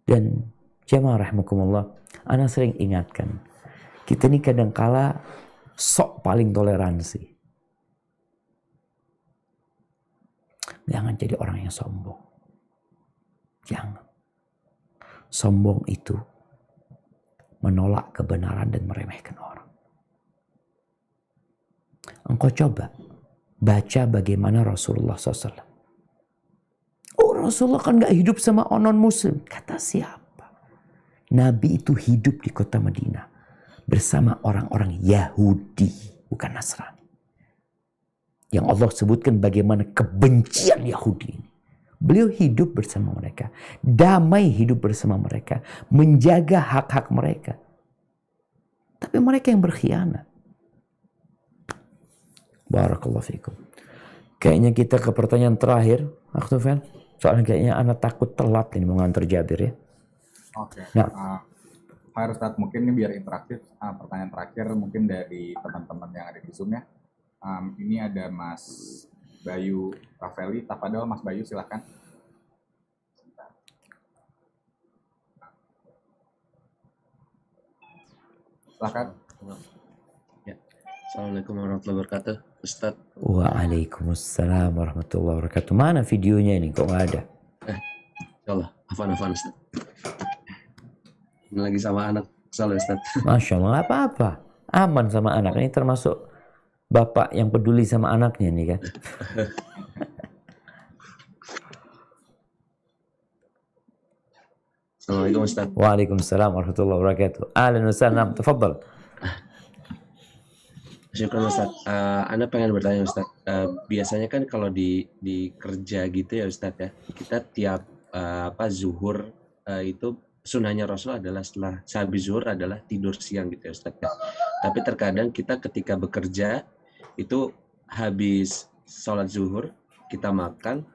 Dan jamaah rahimakumullah, ana sering ingatkan, kita ini kadangkala sok paling toleransi. Jangan jadi orang yang sombong. Jangan. Sombong itu menolak kebenaran dan meremehkan orang. Engkau coba baca bagaimana Rasulullah SAW. Oh, Rasulullah kan gak hidup sama non-muslim. Kata siapa? Nabi itu hidup di kota Madinah bersama orang-orang Yahudi, bukan Nasrani. Yang Allah sebutkan bagaimana kebencian Yahudi ini. Beliau hidup bersama mereka, damai hidup bersama mereka, menjaga hak-hak mereka. Tapi mereka yang berkhianat. Barakallahu fikum. Kayaknya kita ke pertanyaan terakhir, Akhtufen. Soalnya kayaknya anak takut telat ini mengantar Jabir ya. Oke. Nah. Pak Ustadz, mungkin ini biar interaktif. Pertanyaan terakhir mungkin dari teman-teman yang ada di Zoom ya. Ini ada Mas Bayu Rafeli. Tafadol Mas Bayu, silakan. Silakan. Ya. Assalamualaikum warahmatullahi wabarakatuh, Ustadz. Waalaikumsalam warahmatullahi wabarakatuh. Mana videonya ini? Kok nggak ada? Insyaallah, hafan Ustadz. Ini lagi sama anak soalnya Ustadz. Masya Allah, nggak apa-apa. Aman sama anak. Ini termasuk bapak yang peduli sama anaknya nih kan. Assalamualaikum Ustadz. Waalaikumsalam warahmatullahi wabarakatuh. Ahlan wa sahlan, tafadhal. Syukran Ustadz. Anda pengen bertanya Ustadz. Biasanya kan kalau di kerja gitu ya Ustadz ya, kita tiap zuhur itu sunnahnya Rasul adalah setelah sehabis zuhur adalah tidur siang gitu ya Ustadz ya. Tapi terkadang kita ketika bekerja itu habis sholat zuhur kita makan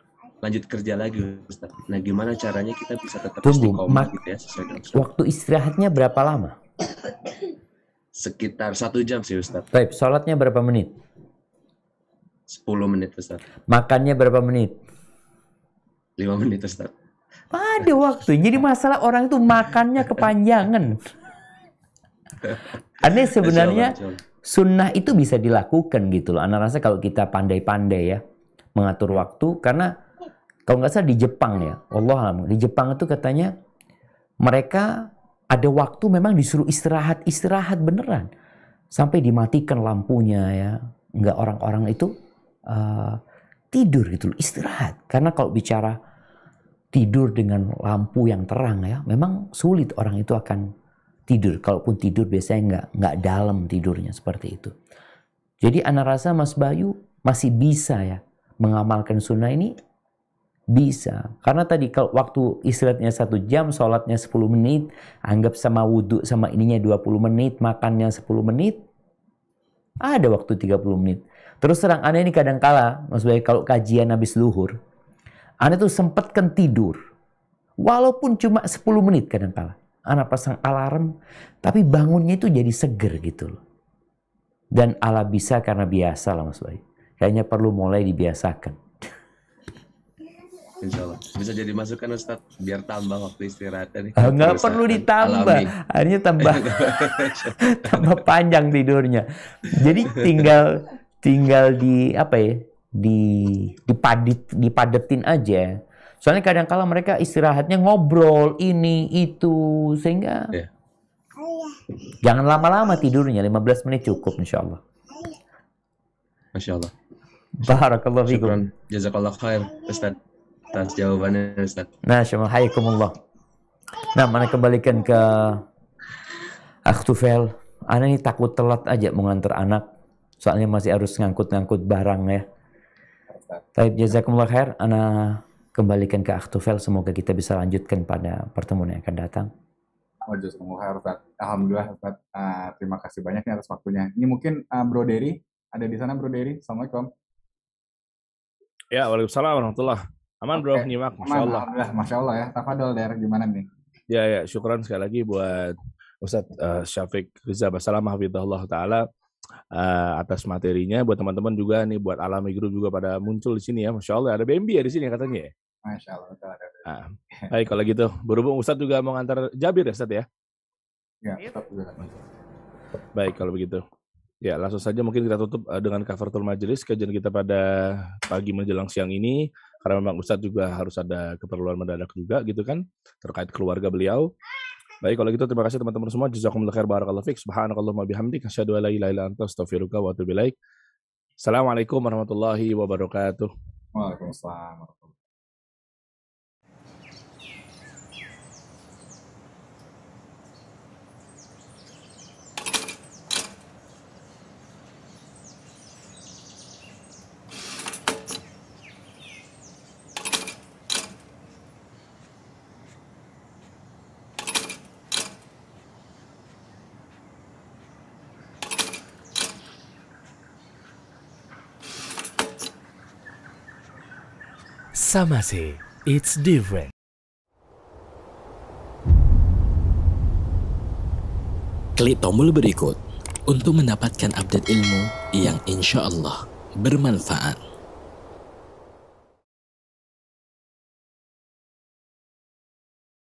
lanjut kerja lagi Ustadz. Nah gimana caranya kita bisa tetap istiqomah gitu ya sesuai dengan sunnah? Waktu istirahatnya berapa lama? Sekitar 1 jam sih Ustadz. Baik, sholatnya berapa menit? 10 menit Ustadz. Makannya berapa menit? 5 menit Ustadz. Ada waktu. Jadi masalah orang itu makannya kepanjangan. Aneh sebenarnya sunnah itu bisa dilakukan gitu loh. Anak rasa kalau kita pandai-pandai ya mengatur waktu. Karena kalau nggak salah di Jepang ya, Wallahualam, di Jepang itu katanya mereka ada waktu memang disuruh istirahat beneran. Sampai dimatikan lampunya ya. Nggak orang-orang itu tidur gitu loh, istirahat. Karena kalau bicara tidur dengan lampu yang terang ya, memang sulit orang itu akan tidur. Kalaupun tidur biasanya nggak dalam tidurnya seperti itu. Jadi ana rasa Mas Bayu masih bisa ya mengamalkan sunnah ini, bisa. Karena tadi kalau waktu istirahatnya 1 jam, sholatnya 10 menit, anggap sama wudhu sama ininya 20 menit, makannya 10 menit, ada waktu 30 menit. Terus terang aneh ini kadang kala, Mas Bayu, kalau kajian habis luhur, Anda tuh sempatkan tidur. Walaupun cuma 10 menit kadang kala. Anda pasang alarm, tapi bangunnya itu jadi seger gitu loh. Dan ala bisa karena biasa lah Mas Bayu. Kayaknya perlu mulai dibiasakan. Insya Allah. Bisa jadi masukan Ustadz, biar tambah waktu istirahatnya nih. Nggak perlu ditambah. Akhirnya tambah panjang tidurnya. Jadi tinggal di apa ya? Dipadetin aja. Soalnya kadang-kala mereka istirahatnya ngobrol ini itu sehingga jangan lama-lama tidurnya, 15 menit cukup insyaallah. Masya Allah. Barakallahu fikum. Jazakallah khair Ustaz atas jawabannya Ustaz. Nah, hayakumullah. Nah, mana kembalikan ke Akhtufail. Ana ini takut telat aja mau nganter anak. Soalnya masih harus ngangkut-ngangkut barang ya. Baik, jazakumullah khair. Ana kembalikan ke Akhtufail. Semoga kita bisa lanjutkan pada pertemuan yang akan datang. Alhamdulillah Ustaz. Terima kasih banyak nih atas waktunya. Ini mungkin Bro Dery ada di sana, Bro Dery. Assalamualaikum. Ya, waalaikumsalam warahmatullah. Aman bro, nyimak, Masya Allah. Alhamdulillah, Masya Allah ya. Tafadol Der, gimana nih? Ya, syukran sekali lagi buat Ustadz Syafiq Riza Basalam hafizahullah taala atas materinya. Buat teman-teman juga nih, buat Alami Group juga pada muncul di sini ya. Masya Allah, ada BMB ya di sini katanya ya. Masya Allah, betul ada. Baik, kalau gitu. Berhubung Ustadz juga mau ngantar Jabir ya Ustadz ya? Ya, Ustadz juga. Baik, kalau begitu. Ya, langsung saja mungkin kita tutup dengan kafaratul majelis kajian kita pada pagi menjelang siang ini, karena memang Ustadz juga harus ada keperluan mendadak juga gitu kan, terkait keluarga beliau. Baik, kalau gitu terima kasih teman-teman semua. Jazakumullah khair, barakallahu fiik. Subhanakallahumma bihamdik, asyhadu an la ilaha illa anta, astaghfiruka wa atubu ilaik. Assalamualaikum warahmatullahi wabarakatuh. Waalaikumsalam. Samase, it's different. Klik tombol berikut untuk mendapatkan update ilmu yang insya Allah bermanfaat.